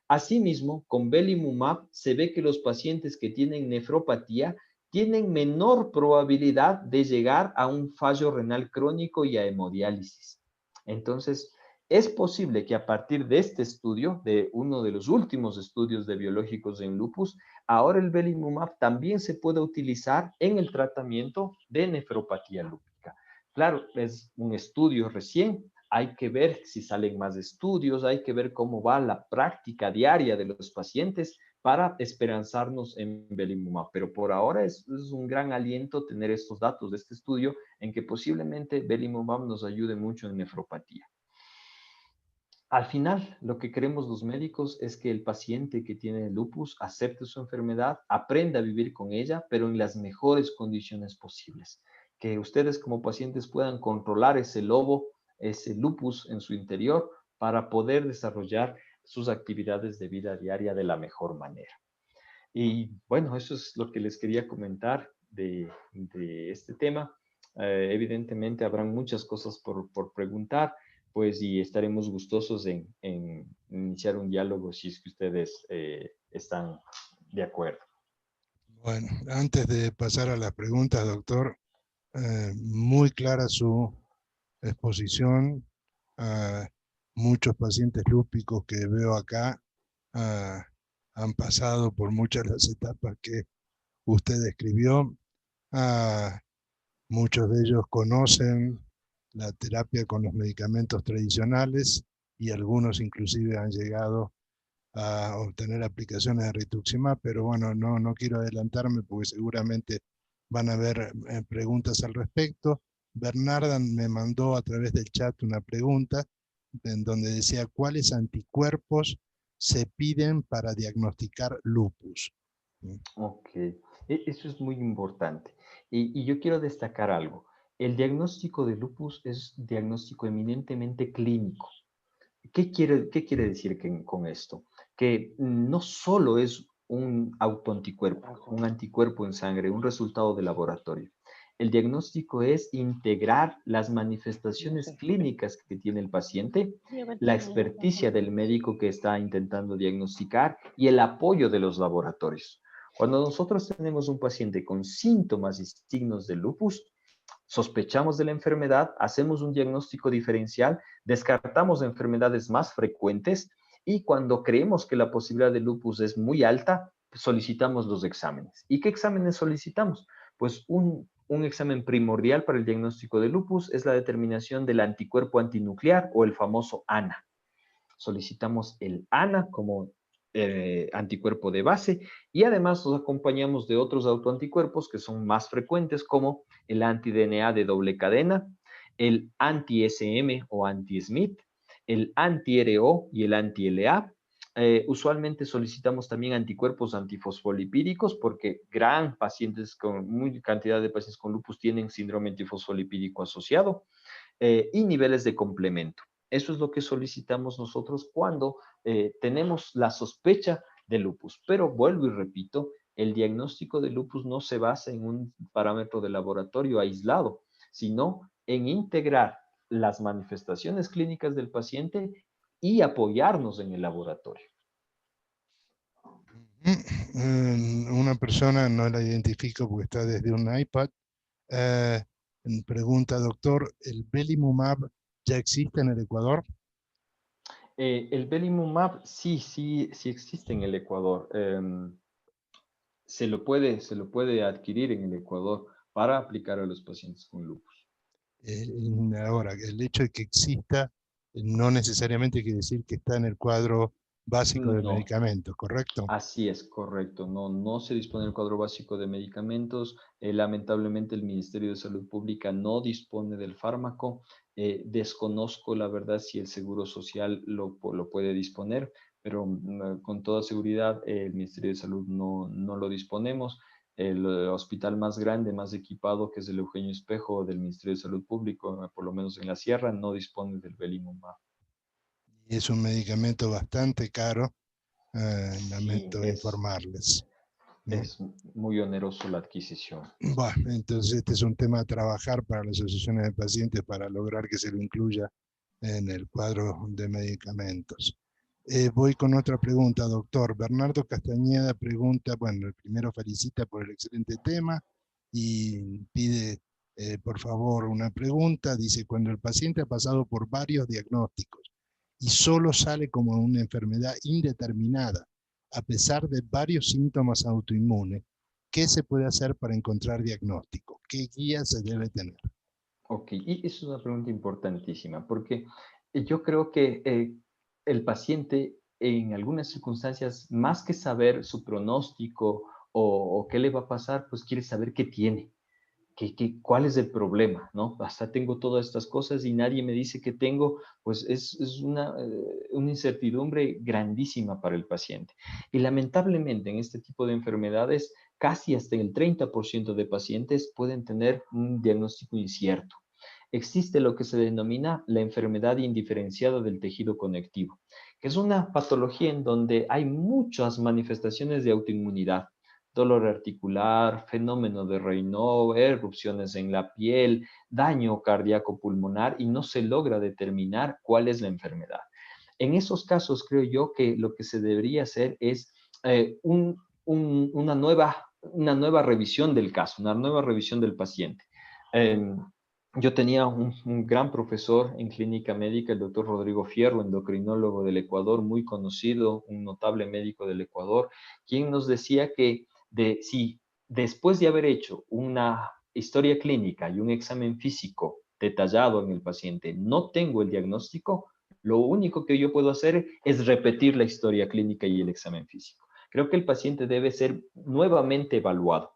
Asimismo, con belimumab se ve que los pacientes que tienen nefropatía tienen menor probabilidad de llegar a un fallo renal crónico y a hemodiálisis. Entonces, es posible que a partir de este estudio, de uno de los últimos estudios de biológicos en lupus, ahora el belimumab también se pueda utilizar en el tratamiento de nefropatía lúpica. Claro, es un estudio recién, hay que ver si salen más estudios, hay que ver cómo va la práctica diaria de los pacientes para esperanzarnos en belimumab. Pero por ahora es un gran aliento tener estos datos de este estudio en que posiblemente belimumab nos ayude mucho en nefropatía. Al final, lo que queremos los médicos es que el paciente que tiene lupus acepte su enfermedad, aprenda a vivir con ella, pero en las mejores condiciones posibles. Que ustedes como pacientes puedan controlar ese lobo, ese lupus en su interior para poder desarrollar sus actividades de vida diaria de la mejor manera. Y bueno, eso es lo que les quería comentar de este tema. Evidentemente habrán muchas cosas por preguntar, pues y estaremos gustosos en iniciar un diálogo si es que ustedes están de acuerdo. Bueno, antes de pasar a las preguntas, doctor, muy clara su exposición. Muchos pacientes lúpicos que veo acá han pasado por muchas de las etapas que usted describió. Muchos de ellos conocen la terapia con los medicamentos tradicionales y algunos inclusive han llegado a obtener aplicaciones de rituximab, pero bueno, no quiero adelantarme porque seguramente van a haber preguntas al respecto. Bernarda me mandó a través del chat una pregunta en donde decía cuáles anticuerpos se piden para diagnosticar lupus. Ok, eso es muy importante. Y yo quiero destacar algo. El diagnóstico de lupus es diagnóstico eminentemente clínico. ¿Qué quiere decir con esto? Que no solo es un autoanticuerpo, un anticuerpo en sangre, un resultado de laboratorio. El diagnóstico es integrar las manifestaciones clínicas que tiene el paciente, la experticia del médico que está intentando diagnosticar y el apoyo de los laboratorios. Cuando nosotros tenemos un paciente con síntomas y signos de lupus, sospechamos de la enfermedad, hacemos un diagnóstico diferencial, descartamos enfermedades más frecuentes y cuando creemos que la posibilidad de lupus es muy alta, solicitamos los exámenes. ¿Y qué exámenes solicitamos? Pues un examen primordial para el diagnóstico de lupus es la determinación del anticuerpo antinuclear o el famoso ANA. Solicitamos el ANA como anticuerpo de base y además nos acompañamos de otros autoanticuerpos que son más frecuentes como el anti-DNA de doble cadena, el anti-SM o anti-SMIT, el anti-RO y el anti-LA. Usualmente solicitamos también anticuerpos antifosfolipídicos porque muy cantidad de pacientes con lupus tienen síndrome antifosfolipídico asociado y niveles de complemento. Eso es lo que solicitamos nosotros cuando tenemos la sospecha de lupus. Pero vuelvo y repito, el diagnóstico de lupus no se basa en un parámetro de laboratorio aislado, sino en integrar las manifestaciones clínicas del paciente y apoyarnos en el laboratorio. Una persona, no la identifico porque está desde un iPad, pregunta, doctor, ¿el belimumab ya existe en el Ecuador? El belimumab sí existe en el Ecuador. Se lo puede adquirir en el Ecuador para aplicar a los pacientes con lupus. Ahora, el hecho de que exista no necesariamente quiere decir que está en el cuadro básico de No, medicamentos, ¿correcto? así es, correcto. No se dispone del cuadro básico de medicamentos. Lamentablemente el Ministerio de Salud Pública no dispone del fármaco. Desconozco la verdad si el Seguro Social lo puede disponer, pero con toda seguridad el Ministerio de Salud no lo disponemos. El hospital más grande, más equipado, que es el Eugenio Espejo del Ministerio de Salud Público, por lo menos en la Sierra, no dispone del belimumab. Y es un medicamento bastante caro, Sí, lamento informarles. es muy oneroso la adquisición. Bueno, entonces este es un tema a trabajar para las asociaciones de pacientes para lograr que se lo incluya en el cuadro de medicamentos. Voy con otra pregunta, doctor. Bernardo Castañeda pregunta, bueno, el primero felicita por el excelente tema y pide, por favor, una pregunta. Dice, cuando el paciente ha pasado por varios diagnósticos y solo sale como una enfermedad indeterminada, a pesar de varios síntomas autoinmunes, ¿qué se puede hacer para encontrar diagnóstico? ¿Qué guía se debe tener? Ok, y es una pregunta importantísima porque yo creo que el paciente en algunas circunstancias, más que saber su pronóstico o qué le va a pasar, pues quiere saber qué tiene. ¿cuál es el problema? ¿No? Hasta tengo todas estas cosas y nadie me dice que tengo, pues es una incertidumbre grandísima para el paciente. Y lamentablemente en este tipo de enfermedades, casi hasta el 30% de pacientes pueden tener un diagnóstico incierto. Existe lo que se denomina la enfermedad indiferenciada del tejido conectivo, que es una patología en donde hay muchas manifestaciones de autoinmunidad: dolor articular, fenómeno de Raynaud, erupciones en la piel, daño cardíaco pulmonar, y no se logra determinar cuál es la enfermedad. En esos casos, creo yo que lo que se debería hacer es una nueva revisión del caso, una nueva revisión del paciente. Yo tenía un gran profesor en clínica médica, el doctor Rodrigo Fierro, endocrinólogo del Ecuador, muy conocido, un notable médico del Ecuador, quien nos decía que si después de haber hecho una historia clínica y un examen físico detallado en el paciente, no tengo el diagnóstico, lo único que yo puedo hacer es repetir la historia clínica y el examen físico. Creo que el paciente debe ser nuevamente evaluado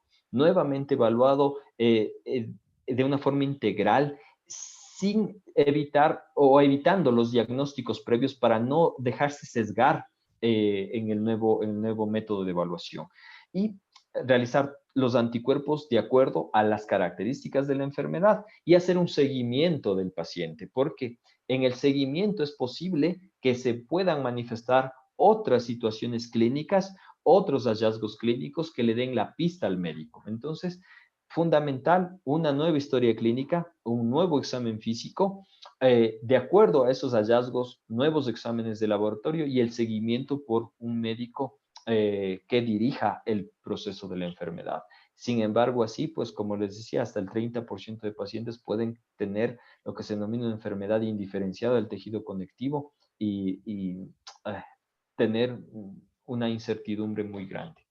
de una forma integral, sin evitar o evitando los diagnósticos previos para no dejarse sesgar en el nuevo método de evaluación. Y realizar los anticuerpos de acuerdo a las características de la enfermedad y hacer un seguimiento del paciente, porque en el seguimiento es posible que se puedan manifestar otras situaciones clínicas, otros hallazgos clínicos que le den la pista al médico. Entonces, fundamental, una nueva historia clínica, un nuevo examen físico, de acuerdo a esos hallazgos, nuevos exámenes de laboratorio y el seguimiento por un médico que dirija el proceso de la enfermedad. Sin embargo, así, pues como les decía, hasta el 30% de pacientes pueden tener lo que se denomina una enfermedad indiferenciada del tejido conectivo y tener una incertidumbre muy grande.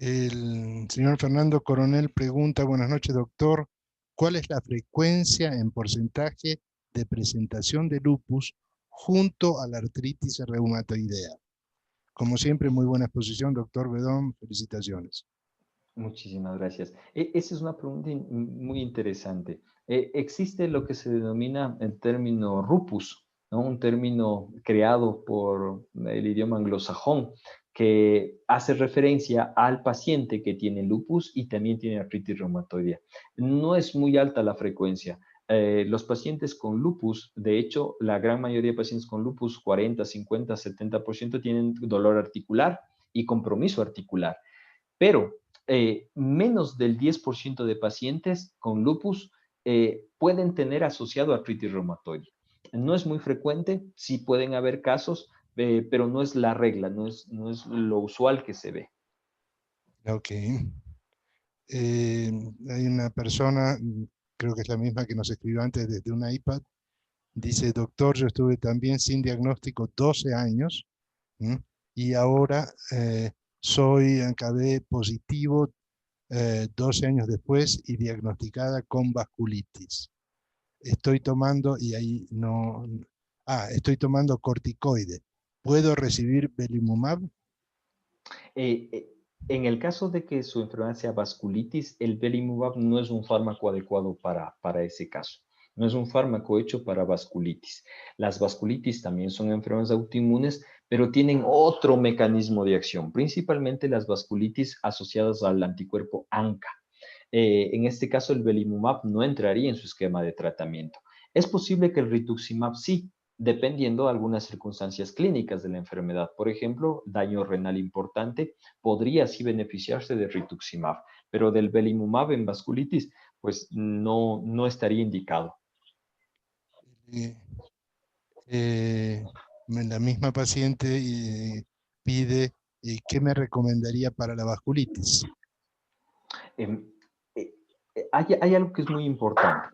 El señor Fernando Coronel pregunta: buenas noches, doctor. ¿Cuál es la frecuencia en porcentaje de presentación de lupus junto a la artritis reumatoidea? Como siempre, muy buena exposición, doctor Bedón. Felicitaciones. Muchísimas gracias. Esa es una pregunta muy interesante. Existe lo que se denomina el término rupus, ¿no? Un término creado por el idioma anglosajón que hace referencia al paciente que tiene lupus y también tiene artritis reumatoidea. No es muy alta la frecuencia. Los pacientes con lupus, de hecho, la gran mayoría de pacientes con lupus, 40, 50, 70%, tienen dolor articular y compromiso articular. Pero menos del 10% de pacientes con lupus pueden tener asociado artritis reumatoide. No es muy frecuente, sí pueden haber casos, pero no es la regla, no es lo usual que se ve. Ok. Hay una persona, creo que es la misma que nos escribió antes desde un iPad, dice: doctor, yo estuve también sin diagnóstico 12 años, ¿m? Y ahora soy KB positivo 12 años después y diagnosticada con vasculitis. Estoy tomando, y ahí no... estoy tomando corticoide. ¿Puedo recibir belimumab? En el caso de que su enfermedad sea vasculitis, el belimumab no es un fármaco adecuado para ese caso. No es un fármaco hecho para vasculitis. Las vasculitis también son enfermedades autoinmunes, pero tienen otro mecanismo de acción, principalmente las vasculitis asociadas al anticuerpo ANCA. En este caso, el belimumab no entraría en su esquema de tratamiento. Es posible que el rituximab sí, dependiendo de algunas circunstancias clínicas de la enfermedad. Por ejemplo, daño renal importante podría así beneficiarse de rituximab, pero del belimumab en vasculitis, pues no estaría indicado. La misma paciente pide: ¿qué me recomendaría para la vasculitis? Hay algo que es muy importante.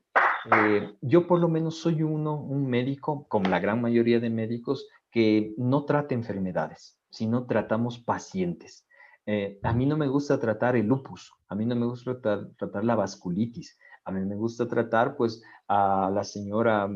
Yo por lo menos soy un médico, como la gran mayoría de médicos, que no trata enfermedades, sino tratamos pacientes. A mí no me gusta tratar el lupus, a mí no me gusta tratar la vasculitis, a mí me gusta tratar pues a la señora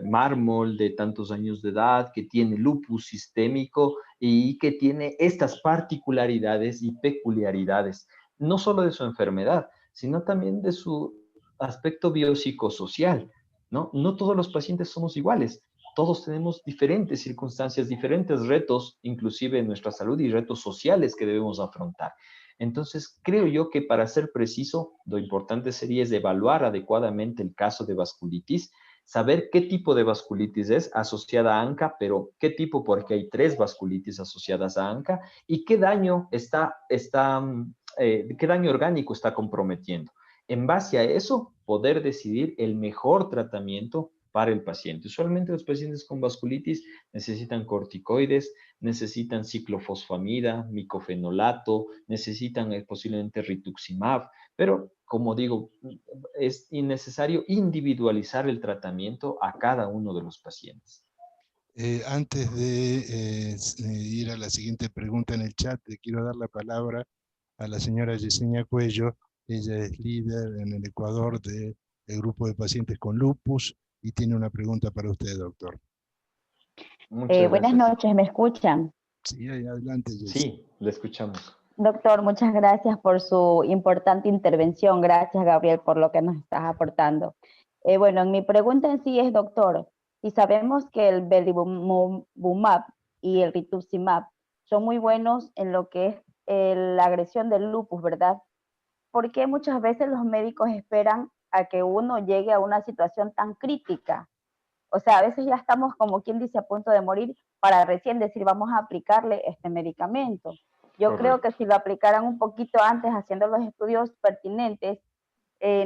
mármol de tantos años de edad que tiene lupus sistémico y que tiene estas particularidades y peculiaridades, no solo de su enfermedad, sino también de su aspecto biopsicosocial, ¿no? No todos los pacientes somos iguales. Todos tenemos diferentes circunstancias, diferentes retos, inclusive en nuestra salud y retos sociales que debemos afrontar. Entonces, creo yo que para ser preciso, lo importante sería es evaluar adecuadamente el caso de vasculitis, saber qué tipo de vasculitis es asociada a ANCA, pero qué tipo, porque hay 3 vasculitis asociadas a ANCA, y qué daño qué daño orgánico está comprometiendo. En base a eso, poder decidir el mejor tratamiento para el paciente. Usualmente los pacientes con vasculitis necesitan corticoides, necesitan ciclofosfamida, micofenolato, necesitan posiblemente rituximab, pero como digo, es innecesario individualizar el tratamiento a cada uno de los pacientes. Antes de ir a la siguiente pregunta en el chat, le quiero dar la palabra a la señora Yesenia Cuello. Ella es líder en el Ecuador del grupo de pacientes con lupus y tiene una pregunta para usted, doctor. Muchas Buenas gracias. noches, ¿me escuchan? Sí, adelante, Jess. Sí, le escuchamos. Doctor, muchas gracias por su importante intervención. Gracias, Gabriel, por lo que nos estás aportando. Bueno, mi pregunta en sí es, doctor, si sabemos que el belimumab y el rituximab son muy buenos en lo que es la agresión del lupus, ¿verdad? ¿Por qué muchas veces los médicos esperan a que uno llegue a una situación tan crítica? O sea, a veces ya estamos, como quien dice, a punto de morir para recién decir, vamos a aplicarle este medicamento. Yo creo que si lo aplicaran un poquito antes, haciendo los estudios pertinentes,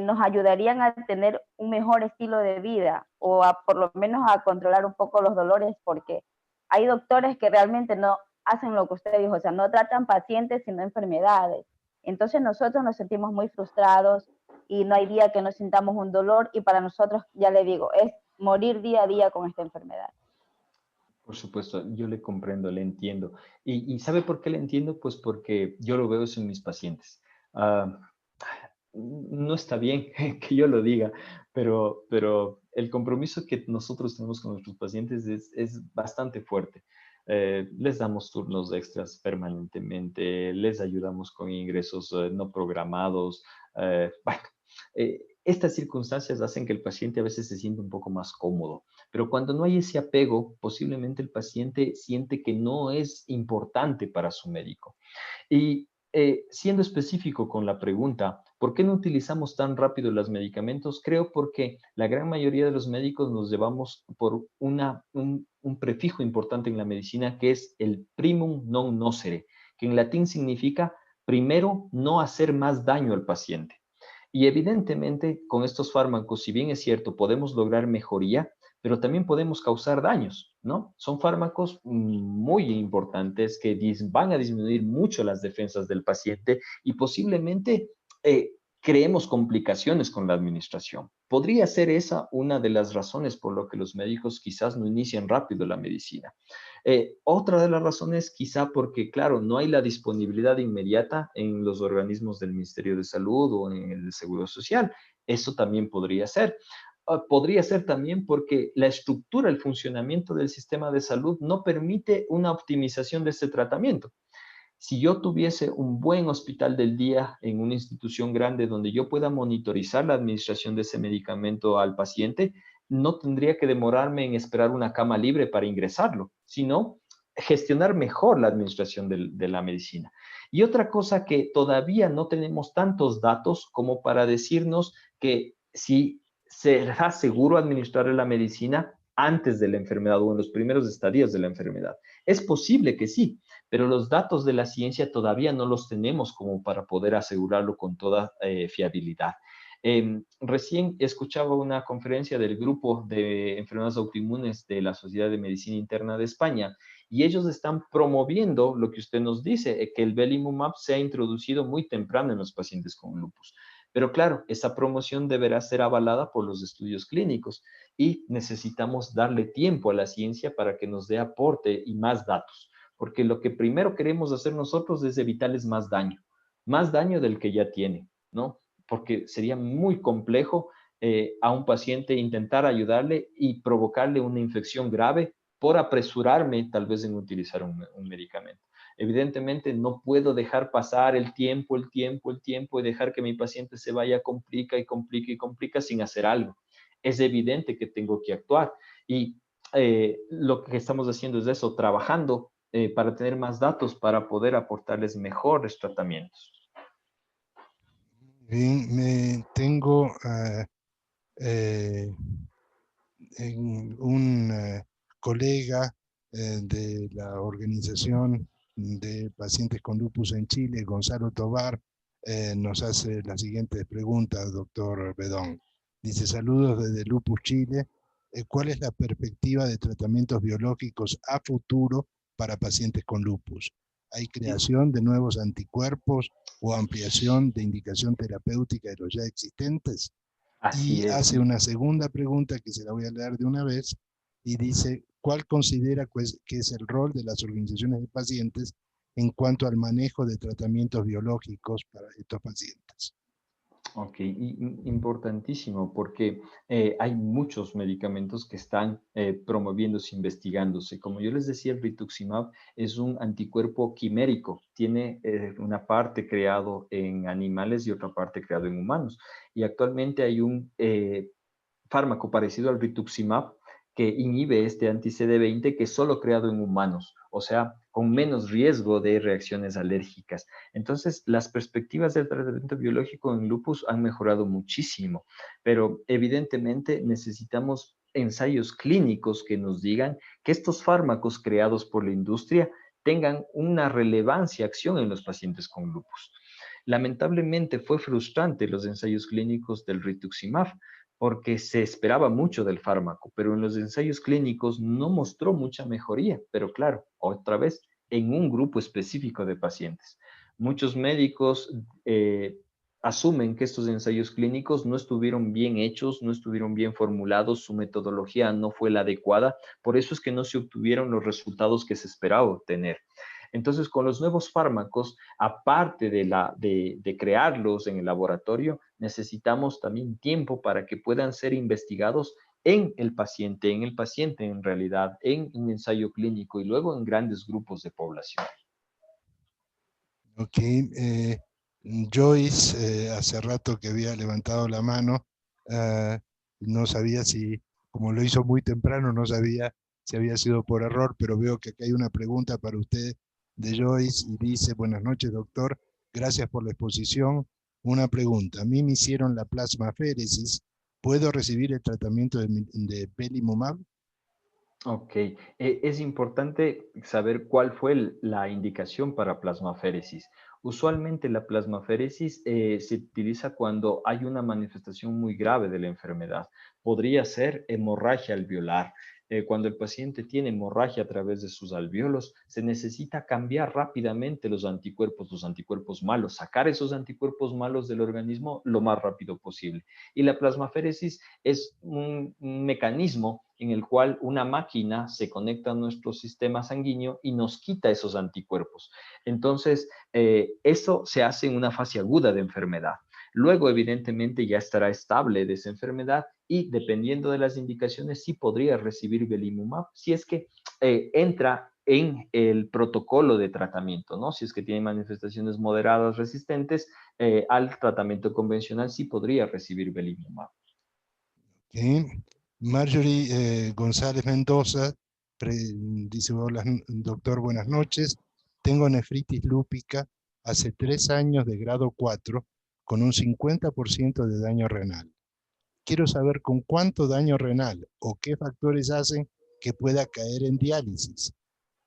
nos ayudarían a tener un mejor estilo de vida o por lo menos a controlar un poco los dolores, porque hay doctores que realmente no hacen lo que usted dijo, o sea, no tratan pacientes sino enfermedades. Entonces nosotros nos sentimos muy frustrados y no hay día que no sintamos un dolor, y para nosotros, ya le digo, es morir día a día con esta enfermedad. Por supuesto, yo le comprendo, le entiendo. ¿Y sabe por qué le entiendo? Pues porque yo lo veo eso en mis pacientes. No está bien que yo lo diga, pero el compromiso que nosotros tenemos con nuestros pacientes es bastante fuerte. Les damos turnos extras permanentemente, les ayudamos con ingresos no programados. Bueno, estas circunstancias hacen que el paciente a veces se sienta un poco más cómodo, pero cuando no hay ese apego, posiblemente el paciente siente que no es importante para su médico. Y siendo específico con la pregunta, ¿por qué no utilizamos tan rápido los medicamentos? Creo porque la gran mayoría de los médicos nos llevamos por un prefijo importante en la medicina, que es el primum non nocere, que en latín significa primero no hacer más daño al paciente. Y evidentemente con estos fármacos, si bien es cierto, podemos lograr mejoría, pero también podemos causar daños, ¿no? Son fármacos muy importantes que van a disminuir mucho las defensas del paciente y posiblemente creemos complicaciones con la administración. Podría ser esa una de las razones por lo que los médicos quizás no inician rápido la medicina. Otra de las razones quizá porque, claro, no hay la disponibilidad inmediata en los organismos del Ministerio de Salud o en el Seguro Social. Eso también podría ser. Podría ser también porque la estructura, el funcionamiento del sistema de salud no permite una optimización de este tratamiento. Si yo tuviese un buen hospital del día en una institución grande donde yo pueda monitorizar la administración de ese medicamento al paciente, no tendría que demorarme en esperar una cama libre para ingresarlo, sino gestionar mejor la administración de la medicina. Y otra cosa que todavía no tenemos tantos datos como para decirnos que si será seguro administrar la medicina antes de la enfermedad o en los primeros estadios de la enfermedad. Es posible que sí, pero los datos de la ciencia todavía no los tenemos como para poder asegurarlo con toda fiabilidad. Recién escuchaba una conferencia del grupo de enfermedades autoinmunes de la Sociedad de Medicina Interna de España y ellos están promoviendo lo que usted nos dice, que el belimumab se ha introducido muy temprano en los pacientes con lupus. Pero claro, esa promoción deberá ser avalada por los estudios clínicos y necesitamos darle tiempo a la ciencia para que nos dé aporte y más datos, porque lo que primero queremos hacer nosotros es evitarles más daño del que ya tiene, ¿no? Porque sería muy complejo a un paciente intentar ayudarle y provocarle una infección grave por apresurarme tal vez en utilizar un medicamento. Evidentemente no puedo dejar pasar el tiempo y dejar que mi paciente se vaya complica sin hacer algo. Es evidente que tengo que actuar y lo que estamos haciendo es eso, trabajando para tener más datos para poder aportarles mejores tratamientos. Bien, tengo un colega de la Organización de Pacientes con Lupus en Chile, Gonzalo Tobar, nos hace la siguiente pregunta, doctor Bedón. Dice, saludos desde Lupus Chile. ¿Cuál es la perspectiva de tratamientos biológicos a futuro para pacientes con lupus? ¿Hay creación de nuevos anticuerpos o ampliación de indicación terapéutica de los ya existentes? Así Y es. hace una segunda pregunta que se la voy a leer de una vez y dice, ¿cuál considera que es el rol de las organizaciones de pacientes en cuanto al manejo de tratamientos biológicos para estos pacientes? Ok, importantísimo porque hay muchos medicamentos que están promoviéndose, investigándose. Como yo les decía, el rituximab es un anticuerpo quimérico. Tiene una parte creado en animales y otra parte creado en humanos. Y actualmente hay un fármaco parecido al rituximab que inhibe este anti-CD20 que es solo creado en humanos, o sea, con menos riesgo de reacciones alérgicas. Entonces, las perspectivas del tratamiento biológico en lupus han mejorado muchísimo, pero evidentemente necesitamos ensayos clínicos que nos digan que estos fármacos creados por la industria tengan una relevancia, acción en los pacientes con lupus. Lamentablemente fue frustrante los ensayos clínicos del rituximab, porque se esperaba mucho del fármaco, pero en los ensayos clínicos no mostró mucha mejoría, pero claro, otra vez, en un grupo específico de pacientes. Muchos médicos asumen que estos ensayos clínicos no estuvieron bien hechos, no estuvieron bien formulados, su metodología no fue la adecuada, por eso es que no se obtuvieron los resultados que se esperaba obtener. Entonces, con los nuevos fármacos, aparte de crearlos en el laboratorio, necesitamos también tiempo para que puedan ser investigados en el paciente en realidad, en un ensayo clínico y luego en grandes grupos de población. Ok, Joyce, hace rato que había levantado la mano, no sabía si, como lo hizo muy temprano, no sabía si había sido por error, pero veo que acá hay una pregunta para usted de Joyce y dice, buenas noches doctor, gracias por la exposición. Una pregunta, a mí me hicieron la plasmaféresis, ¿puedo recibir el tratamiento de belimumab? Ok, es importante saber cuál fue la indicación para plasmaféresis. Usualmente la plasmaféresis se utiliza cuando hay una manifestación muy grave de la enfermedad. Podría ser hemorragia alveolar. Cuando el paciente tiene hemorragia a través de sus alvéolos, se necesita cambiar rápidamente los anticuerpos malos, sacar esos anticuerpos malos del organismo lo más rápido posible. Y la plasmaféresis es un mecanismo en el cual una máquina se conecta a nuestro sistema sanguíneo y nos quita esos anticuerpos. Entonces, eso se hace en una fase aguda de enfermedad. Luego, evidentemente, ya estará estable de esa enfermedad y dependiendo de las indicaciones, sí podría recibir belimumab si es que entra en el protocolo de tratamiento, ¿no? Si es que tiene manifestaciones moderadas resistentes al tratamiento convencional, sí podría recibir belimumab. Okay. Marjorie González Mendoza dice, hola doctor, buenas noches. Tengo nefritis lúpica hace 3 años de grado 4 con un 50% de daño renal. Quiero saber con cuánto daño renal o qué factores hacen que pueda caer en diálisis.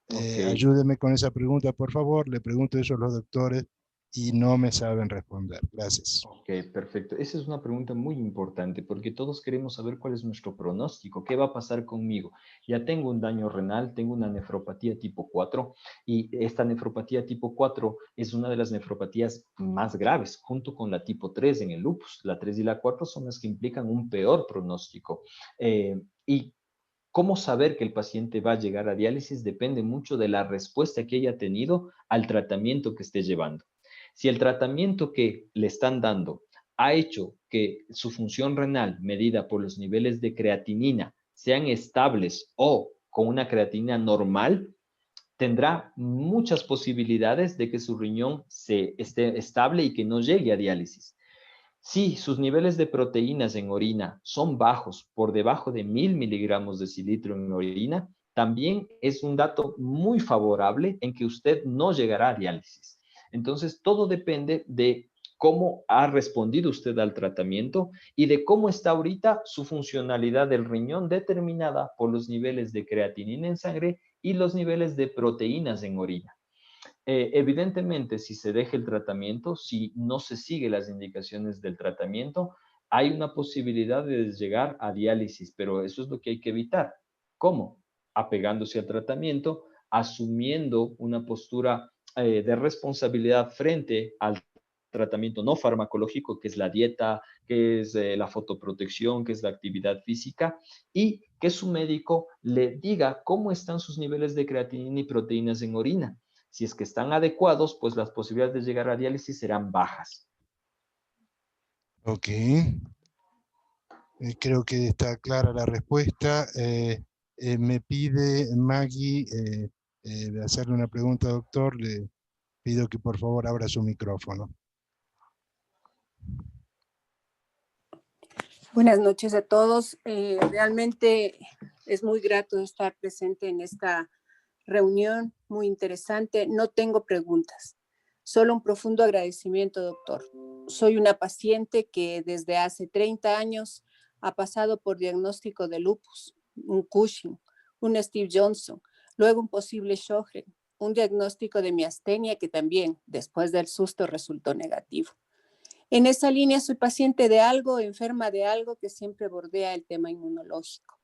Okay. Ayúdeme con esa pregunta, por favor. Le pregunto eso a los doctores y no me saben responder. Gracias. Ok, perfecto. Esa es una pregunta muy importante porque todos queremos saber cuál es nuestro pronóstico, qué va a pasar conmigo. Ya tengo un daño renal, tengo una nefropatía tipo 4 y esta nefropatía tipo 4 es una de las nefropatías más graves junto con la tipo 3 en el lupus. La 3 y la 4 son las que implican un peor pronóstico. Y cómo saber que el paciente va a llegar a diálisis depende mucho de la respuesta que haya tenido al tratamiento que esté llevando. Si el tratamiento que le están dando ha hecho que su función renal medida por los niveles de creatinina sean estables o con una creatinina normal, tendrá muchas posibilidades de que su riñón esté estable y que no llegue a diálisis. Si sus niveles de proteínas en orina son bajos, por debajo de 1000 miligramos de decilitro en orina, también es un dato muy favorable en que usted no llegará a diálisis. Entonces, todo depende de cómo ha respondido usted al tratamiento y de cómo está ahorita su funcionalidad del riñón determinada por los niveles de creatinina en sangre y los niveles de proteínas en orina. Evidentemente, si se deja el tratamiento, si no se sigue las indicaciones del tratamiento, hay una posibilidad de llegar a diálisis, pero eso es lo que hay que evitar. ¿Cómo? Apegándose al tratamiento, asumiendo una postura de responsabilidad frente al tratamiento no farmacológico, que es la dieta, que es la fotoprotección, que es la actividad física, y que su médico le diga cómo están sus niveles de creatinina y proteínas en orina. Si es que están adecuados, pues las posibilidades de llegar a diálisis serán bajas. Ok. Creo que está clara la respuesta. Me pide Maggie hacerle una pregunta, doctor. Le pido que por favor abra su micrófono. Buenas noches a todos. Realmente es muy grato estar presente en esta reunión, muy interesante. No tengo preguntas, solo un profundo agradecimiento, doctor. Soy una paciente que desde hace 30 años ha pasado por diagnóstico de lupus, un Cushing, un Steve Johnson, luego un posible Sjögren, un diagnóstico de miastenia que también, después del susto, resultó negativo. En esa línea soy paciente de algo, enferma de algo que siempre bordea el tema inmunológico.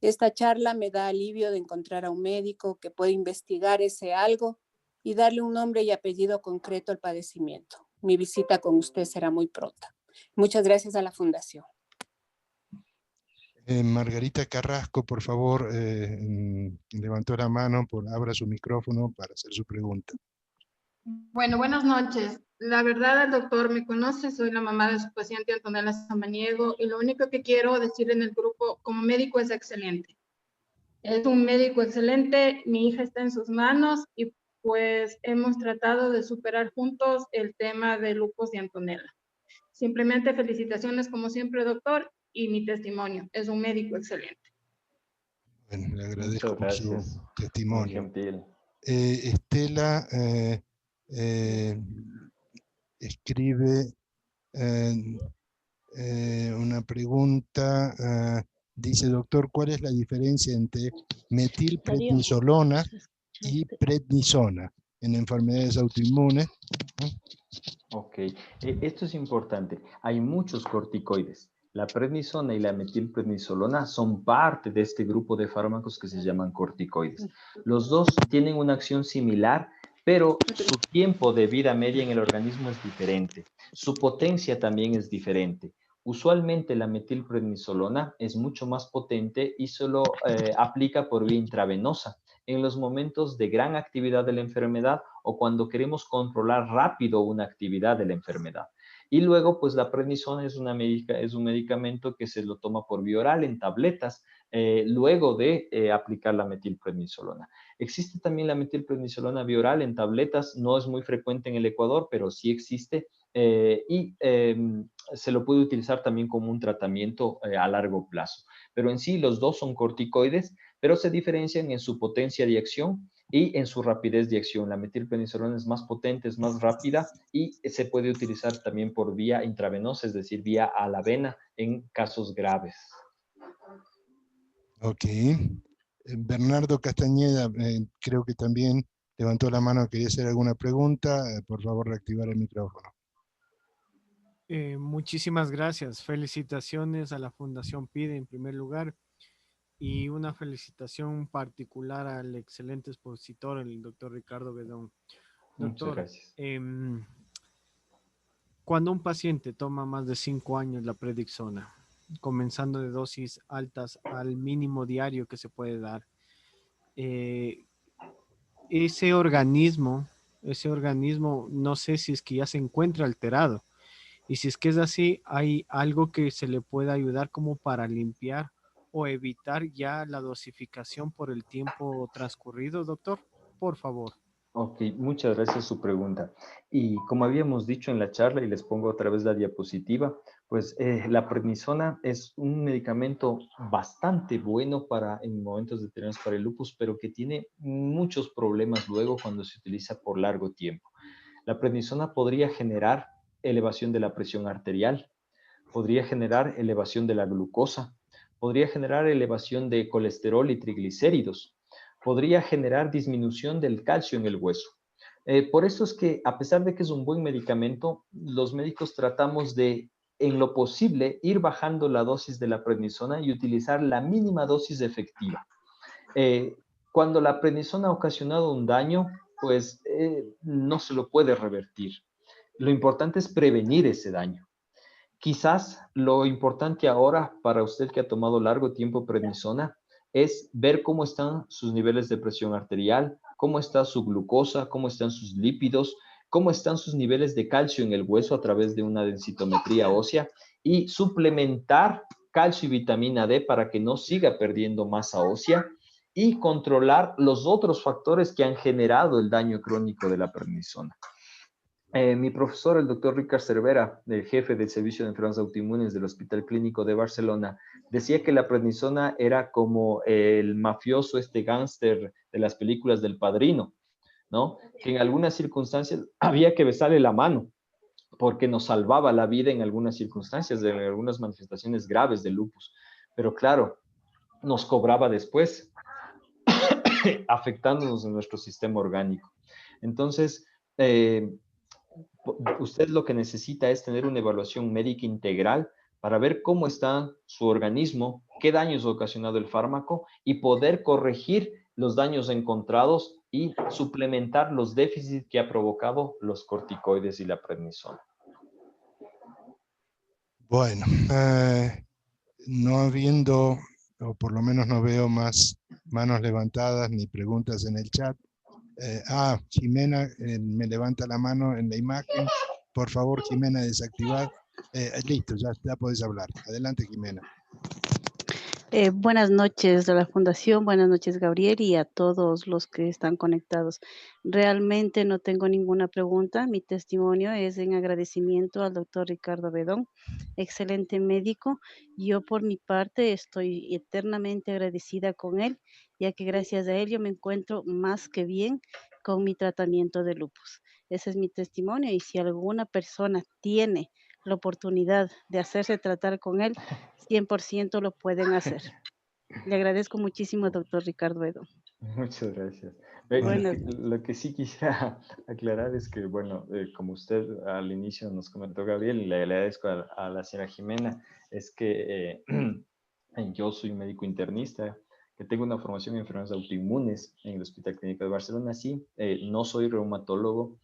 Esta charla me da alivio de encontrar a un médico que pueda investigar ese algo y darle un nombre y apellido concreto al padecimiento. Mi visita con usted será muy pronta. Muchas gracias a la Fundación. Margarita Carrasco, por favor, levantó la mano, abra su micrófono para hacer su pregunta. Bueno, buenas noches. La verdad, el doctor me conoce, soy la mamá de su paciente Antonella Samaniego y lo único que quiero decir en el grupo como médico es excelente. Es un médico excelente, mi hija está en sus manos y pues hemos tratado de superar juntos el tema de lupus de Antonella. Simplemente felicitaciones como siempre, doctor, y mi testimonio. Es un médico excelente. Bueno, le agradezco por su testimonio. Muy gentil. Estela escribe una pregunta, dice, doctor, ¿cuál es la diferencia entre metilprednisolona y prednisona en enfermedades autoinmunes? Ok, esto es importante. Hay muchos corticoides. La prednisona y la metilprednisolona son parte de este grupo de fármacos que se llaman corticoides. Los dos tienen una acción similar, pero su tiempo de vida media en el organismo es diferente. Su potencia también es diferente. Usualmente la metilprednisolona es mucho más potente y solo aplica por vía intravenosa en los momentos de gran actividad de la enfermedad o cuando queremos controlar rápido una actividad de la enfermedad. Y luego, pues la prednisona es un medicamento que se lo toma por vía oral en tabletas, luego de aplicar la metilprednisolona. Existe también la metilprednisolona vía oral en tabletas, no es muy frecuente en el Ecuador, pero sí existe, se lo puede utilizar también como un tratamiento a largo plazo. Pero en sí los dos son corticoides, pero se diferencian en su potencia de acción y en su rapidez de acción. La metilprednisolona es más potente, es más rápida y se puede utilizar también por vía intravenosa, es decir, vía a la vena en casos graves. Ok. Bernardo Castañeda, creo que también levantó la mano, quería hacer alguna pregunta. Por favor, reactivar el micrófono. Muchísimas gracias. Felicitaciones a la Fundación PIDE en primer lugar y una felicitación particular al excelente expositor, el doctor Ricardo Bedón. Doctor, muchas gracias. Cuando un paciente toma más de 5 años la prednisona, comenzando de dosis altas al mínimo diario que se puede dar, ese organismo, no sé si es que ya se encuentra alterado. Y si es que es así, ¿hay algo que se le pueda ayudar como para limpiar o evitar ya la dosificación por el tiempo transcurrido, doctor? Por favor. Ok, muchas gracias por su pregunta. Y como habíamos dicho en la charla, y les pongo otra vez la diapositiva, pues la prednisona es un medicamento bastante bueno en momentos determinados para el lupus, pero que tiene muchos problemas luego cuando se utiliza por largo tiempo. La prednisona podría generar elevación de la presión arterial, podría generar elevación de la glucosa, podría generar elevación de colesterol y triglicéridos, podría generar disminución del calcio en el hueso. Por eso es que, a pesar de que es un buen medicamento, los médicos tratamos de, en lo posible, ir bajando la dosis de la prednisona y utilizar la mínima dosis efectiva. Cuando la prednisona ha ocasionado un daño, pues no se lo puede revertir. Lo importante es prevenir ese daño. Quizás lo importante ahora para usted que ha tomado largo tiempo prednisona es ver cómo están sus niveles de presión arterial, cómo está su glucosa, cómo están sus lípidos, cómo están sus niveles de calcio en el hueso a través de una densitometría ósea y suplementar calcio y vitamina D para que no siga perdiendo masa ósea y controlar los otros factores que han generado el daño crónico de la prednisona. Mi profesor, el doctor Ricard Cervera, el jefe del Servicio de Enfermedades Autoinmunes del Hospital Clínico de Barcelona, decía que la prednisona era como el mafioso, gángster de las películas del Padrino, ¿no? Que en algunas circunstancias había que besarle la mano porque nos salvaba la vida en algunas circunstancias, en algunas manifestaciones graves de lupus. Pero claro, nos cobraba después, afectándonos en nuestro sistema orgánico. Entonces, usted lo que necesita es tener una evaluación médica integral para ver cómo está su organismo, qué daños ha ocasionado el fármaco y poder corregir los daños encontrados y suplementar los déficits que ha provocado los corticoides y la prednisona. Bueno, no habiendo, o por lo menos no veo más manos levantadas ni preguntas en el chat. Jimena me levanta la mano en la imagen. Por favor, Jimena, desactivar. Listo, ya podés hablar. Adelante, Jimena. Buenas noches a la Fundación, buenas noches Gabriel y a todos los que están conectados. Realmente no tengo ninguna pregunta, mi testimonio es en agradecimiento al doctor Ricardo Bedón, excelente médico. Yo por mi parte estoy eternamente agradecida con él, ya que gracias a él yo me encuentro más que bien con mi tratamiento de lupus. Ese es mi testimonio y si alguna persona tiene la oportunidad de hacerse tratar con él, 100% lo pueden hacer. Le agradezco muchísimo, doctor Ricardo Bedón. Muchas gracias. Lo que sí quisiera aclarar es que, bueno, como usted al inicio nos comentó, Gabriel, y le agradezco a la señora Jimena, es que yo soy médico internista, que tengo una formación en enfermedades autoinmunes en el Hospital Clínico de Barcelona. Sí, no soy reumatólogo,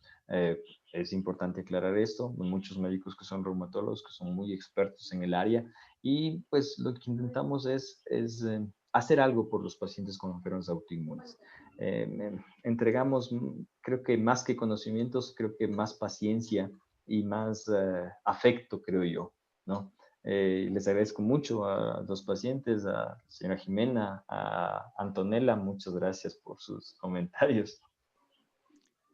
es importante aclarar esto. Hay muchos médicos que son reumatólogos, que son muy expertos en el área, y pues lo que intentamos es hacer algo por los pacientes con enfermedades autoinmunes. Entregamos, creo que más que conocimientos, creo que más paciencia y más afecto, creo yo, ¿no? Les agradezco mucho a los pacientes, a la señora Jimena, a Antonella, muchas gracias por sus comentarios.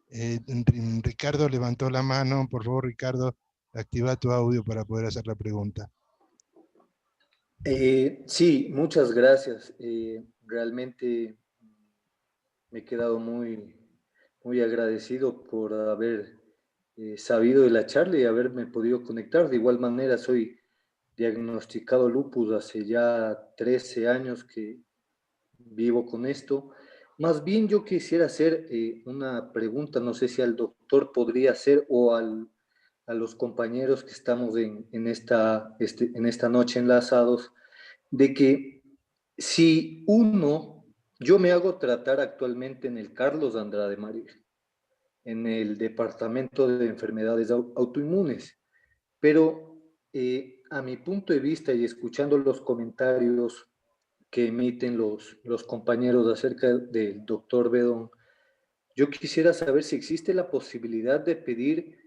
Ricardo levantó la mano. Por favor, Ricardo, activa tu audio para poder hacer la pregunta. Sí, muchas gracias. Realmente me he quedado muy agradecido por haber sabido de la charla y haberme podido conectar. De igual manera, soy diagnosticado lupus hace ya 13 años que vivo con esto. Más bien yo quisiera hacer una pregunta, no sé si al doctor podría hacer o a los compañeros que estamos en esta noche enlazados, de que si yo me hago tratar actualmente en el Carlos Andrade María, en el Departamento de Enfermedades Autoinmunes, pero a mi punto de vista y escuchando los comentarios que emiten los compañeros acerca del doctor Bedón, yo quisiera saber si existe la posibilidad de pedir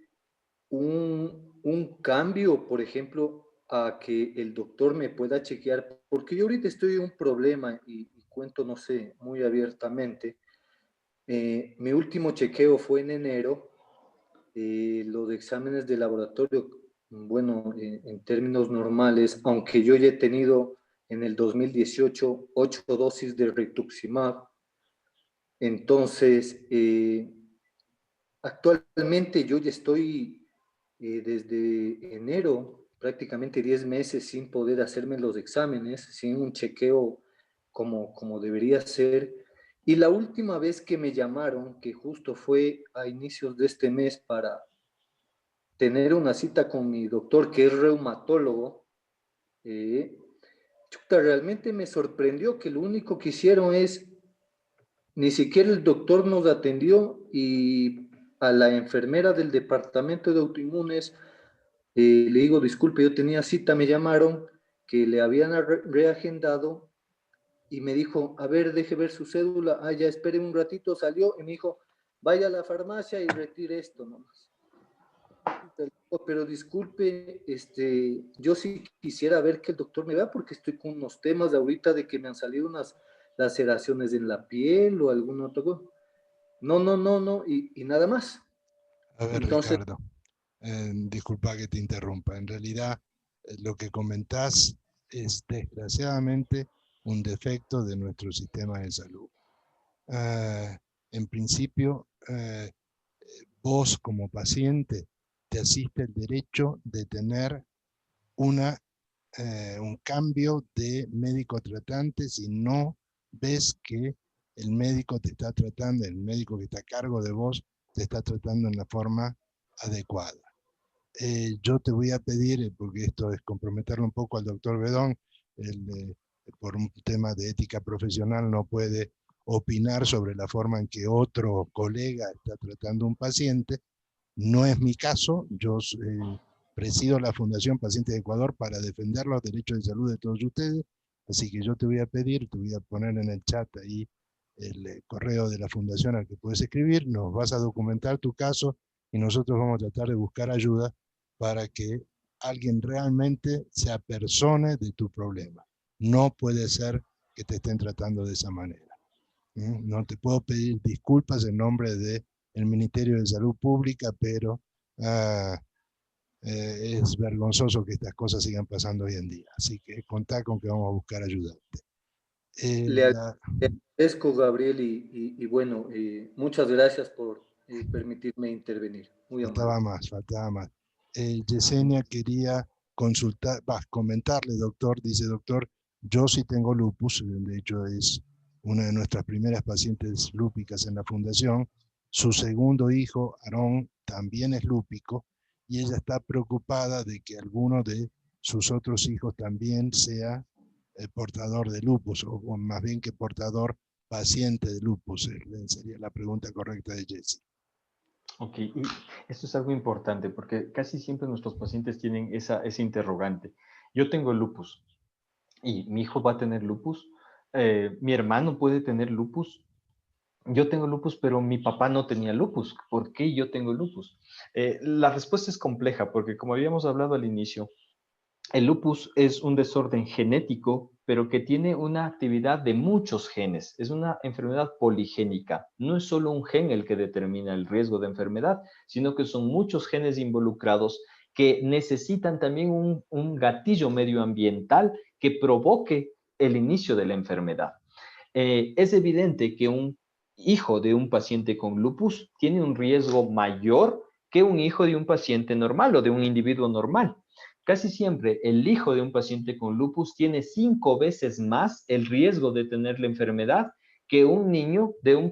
un cambio, por ejemplo, a que el doctor me pueda chequear, porque yo ahorita estoy en un problema y cuento, no sé, muy abiertamente. Mi último chequeo fue en enero. Los exámenes de laboratorio, bueno, en términos normales, aunque yo ya he tenido en el 2018 8 dosis de rituximab, entonces actualmente yo ya estoy desde enero, prácticamente 10 meses sin poder hacerme los exámenes, sin un chequeo como debería ser. Y la última vez que me llamaron, que justo fue a inicios de este mes para tener una cita con mi doctor, que es reumatólogo, realmente me sorprendió que lo único que hicieron es, ni siquiera el doctor nos atendió y a la enfermera del departamento de autoinmunes le digo, disculpe, yo tenía cita, me llamaron, que le habían reagendado y me dijo, a ver, deje ver su cédula. Ah, ya, espere un ratito, salió y me dijo, vaya a la farmacia y retire esto nomás. Pero disculpe, yo sí quisiera ver que el doctor me vea porque estoy con unos temas de ahorita de que me han salido unas laceraciones en la piel o algún otro cosa. No, y nada más. A ver, Entonces, Ricardo, disculpa que te interrumpa. En realidad, lo que comentás es desgraciadamente un defecto de nuestro sistema de salud. En principio, vos como paciente te asiste el derecho de tener un cambio de médico tratante si no ves que el médico te está tratando, el médico que está a cargo de vos, te está tratando en la forma adecuada. Yo te voy a pedir, porque esto es comprometerlo un poco al doctor Bedón, por un tema de ética profesional no puede opinar sobre la forma en que otro colega está tratando a un paciente. No es mi caso, yo presido la Fundación Pacientes de Ecuador para defender los derechos de salud de todos ustedes, así que yo te voy a pedir, te voy a poner en el chat ahí el correo de la fundación al que puedes escribir, nos vas a documentar tu caso y nosotros vamos a tratar de buscar ayuda para que alguien realmente se apersone de tu problema. No puede ser que te estén tratando de esa manera. No te puedo pedir disculpas en nombre del Ministerio de Salud Pública, pero es vergonzoso que estas cosas sigan pasando hoy en día. Así que contá con que vamos a buscar ayudarte. le agradezco, Gabriel, y bueno, muchas gracias por permitirme intervenir. Muy amable. Faltaba más. Yesenia quería comentarle, doctor, dice, doctor, yo sí tengo lupus, de hecho es una de nuestras primeras pacientes lúpicas en la fundación, su segundo hijo, Aarón, también es lúpico, y ella está preocupada de que alguno de sus otros hijos también sea portador de lupus, o más bien que portador paciente de lupus, sería la pregunta correcta de Jessie. Ok, y esto es algo importante porque casi siempre nuestros pacientes tienen ese interrogante. Yo tengo lupus y mi hijo va a tener lupus, mi hermano puede tener lupus, yo tengo lupus, pero mi papá no tenía lupus. ¿Por qué yo tengo lupus? La respuesta es compleja porque como habíamos hablado al inicio, el lupus es un desorden genético, pero que tiene una actividad de muchos genes. Es una enfermedad poligénica. No es solo un gen el que determina el riesgo de enfermedad, sino que son muchos genes involucrados que necesitan también un gatillo medioambiental que provoque el inicio de la enfermedad. Es evidente que un hijo de un paciente con lupus tiene un riesgo mayor que un hijo de un paciente normal o de un individuo normal. Casi siempre el hijo de un paciente con lupus tiene 5 veces más el riesgo de tener la enfermedad que un niño de un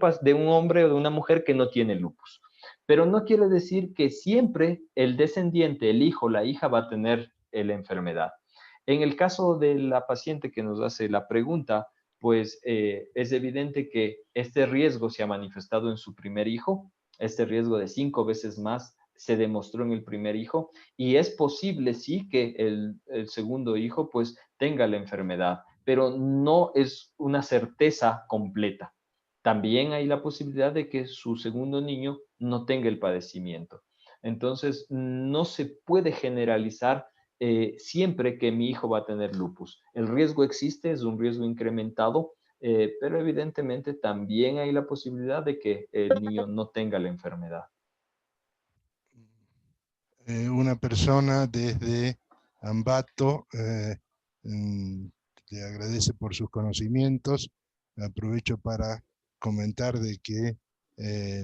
hombre o de una mujer que no tiene lupus. Pero no quiere decir que siempre el descendiente, el hijo, la hija va a tener la enfermedad. En el caso de la paciente que nos hace la pregunta, pues es evidente que este riesgo se ha manifestado en su primer hijo, este riesgo de 5 veces más se demostró en el primer hijo y es posible sí que el segundo hijo pues tenga la enfermedad, pero no es una certeza completa. También hay la posibilidad de que su segundo niño no tenga el padecimiento. Entonces, no se puede generalizar siempre que mi hijo va a tener lupus. El riesgo existe, es un riesgo incrementado, pero evidentemente también hay la posibilidad de que el niño no tenga la enfermedad. Una persona desde Ambato le agradece por sus conocimientos. Aprovecho para comentar de que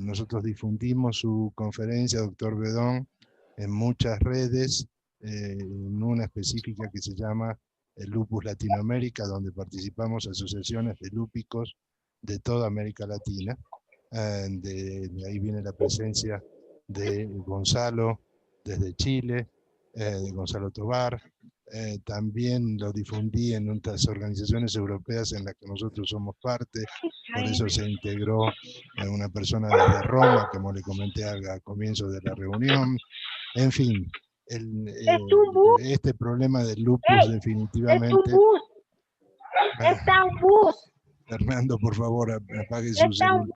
nosotros difundimos su conferencia, doctor Bedón, en muchas redes, en una específica que se llama el Lupus Latinoamérica, donde participamos asociaciones de lúpicos de toda América Latina. De ahí viene la presencia de Gonzalo desde Chile, de Gonzalo Tobar. También lo difundí en otras organizaciones europeas en las que nosotros somos parte, por eso se integró una persona desde Roma, como le comenté al comienzo de la reunión. En fin, este problema del lupus definitivamente... Está un bus. Fernando, por favor, apague su celular.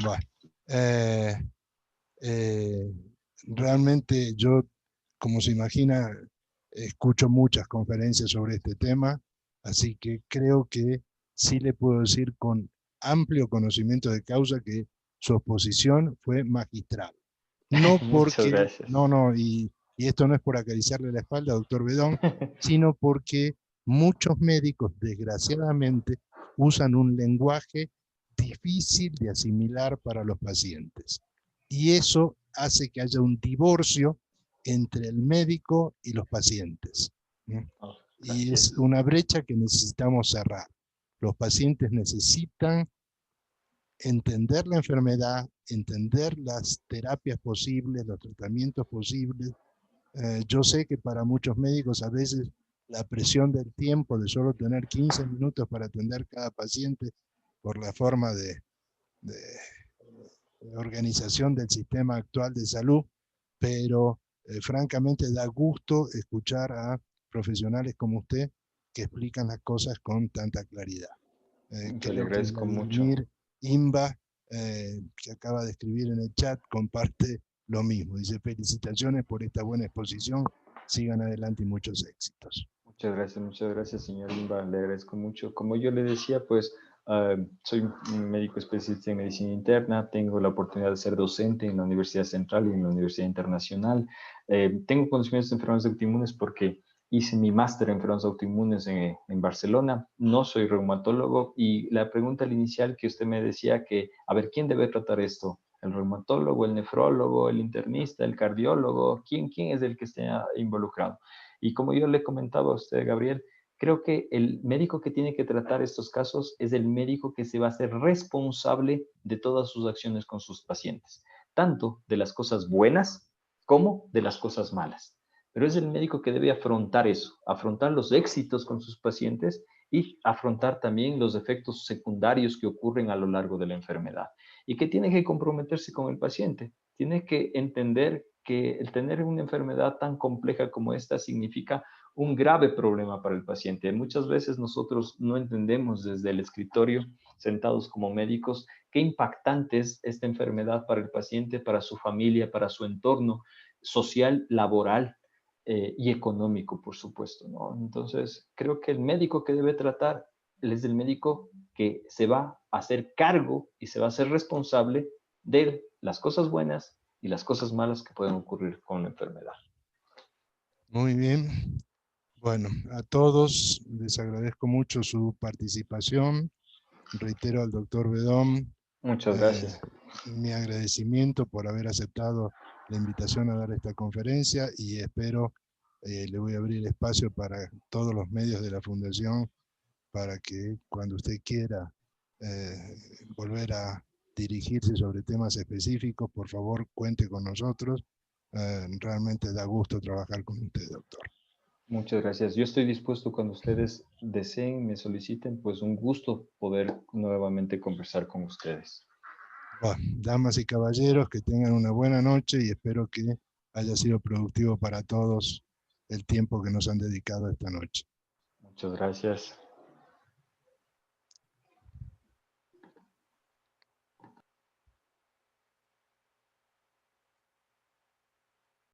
Bueno, realmente yo, como se imagina, escucho muchas conferencias sobre este tema, así que creo que sí le puedo decir con amplio conocimiento de causa que su exposición fue magistral. No porque, y esto no es por acariciarle la espalda, doctor Bedón, sino porque muchos médicos, desgraciadamente, usan un lenguaje difícil de asimilar para los pacientes. Y eso hace que haya un divorcio entre el médico y los pacientes. Y es una brecha que necesitamos cerrar. Los pacientes necesitan entender la enfermedad, entender las terapias posibles, los tratamientos posibles. Yo sé que para muchos médicos a veces la presión del tiempo de solo tener 15 minutos para atender cada paciente por la forma de organización del sistema actual de salud, pero francamente da gusto escuchar a profesionales como usted que explican las cosas con tanta claridad. Le agradezco mucho. Imba, que acaba de escribir en el chat, comparte lo mismo. Dice, felicitaciones por esta buena exposición, sigan adelante y muchos éxitos. Muchas gracias, señor Imba, le agradezco mucho. Como yo le decía, pues soy un médico especialista en medicina interna, tengo la oportunidad de ser docente en la Universidad Central y en la Universidad Internacional. Tengo conocimientos de enfermedades autoinmunes porque hice mi máster en enfermedades autoinmunes en Barcelona. No soy reumatólogo y la pregunta inicial que usted me decía que, a ver, ¿quién debe tratar esto? ¿El reumatólogo, el nefrólogo, el internista, el cardiólogo? ¿Quién es el que esté involucrado? Y como yo le comentaba a usted, Gabriel, creo que el médico que tiene que tratar estos casos es el médico que se va a hacer responsable de todas sus acciones con sus pacientes, tanto de las cosas buenas como de las cosas malas. Pero es el médico que debe afrontar eso, afrontar los éxitos con sus pacientes y afrontar también los efectos secundarios que ocurren a lo largo de la enfermedad. Y que tiene que comprometerse con el paciente, tiene que entender que el tener una enfermedad tan compleja como esta significa un grave problema para el paciente. Muchas veces nosotros no entendemos desde el escritorio, sentados como médicos, qué impactante es esta enfermedad para el paciente, para su familia, para su entorno social, laboral y económico, por supuesto, ¿no? Entonces, creo que el médico que debe tratar es el médico que se va a hacer cargo y se va a hacer responsable de las cosas buenas y las cosas malas que pueden ocurrir con la enfermedad. Muy bien. Bueno, a todos les agradezco mucho su participación. Reitero al doctor Bedón. Muchas gracias. Mi agradecimiento por haber aceptado la invitación a dar esta conferencia y espero, le voy a abrir espacio para todos los medios de la Fundación para que cuando usted quiera volver a dirigirse sobre temas específicos, por favor cuente con nosotros. Realmente da gusto trabajar con usted, doctor. Muchas gracias. Yo estoy dispuesto cuando ustedes deseen, me soliciten, pues un gusto poder nuevamente conversar con ustedes. Bueno, damas y caballeros, que tengan una buena noche y espero que haya sido productivo para todos el tiempo que nos han dedicado esta noche. Muchas gracias.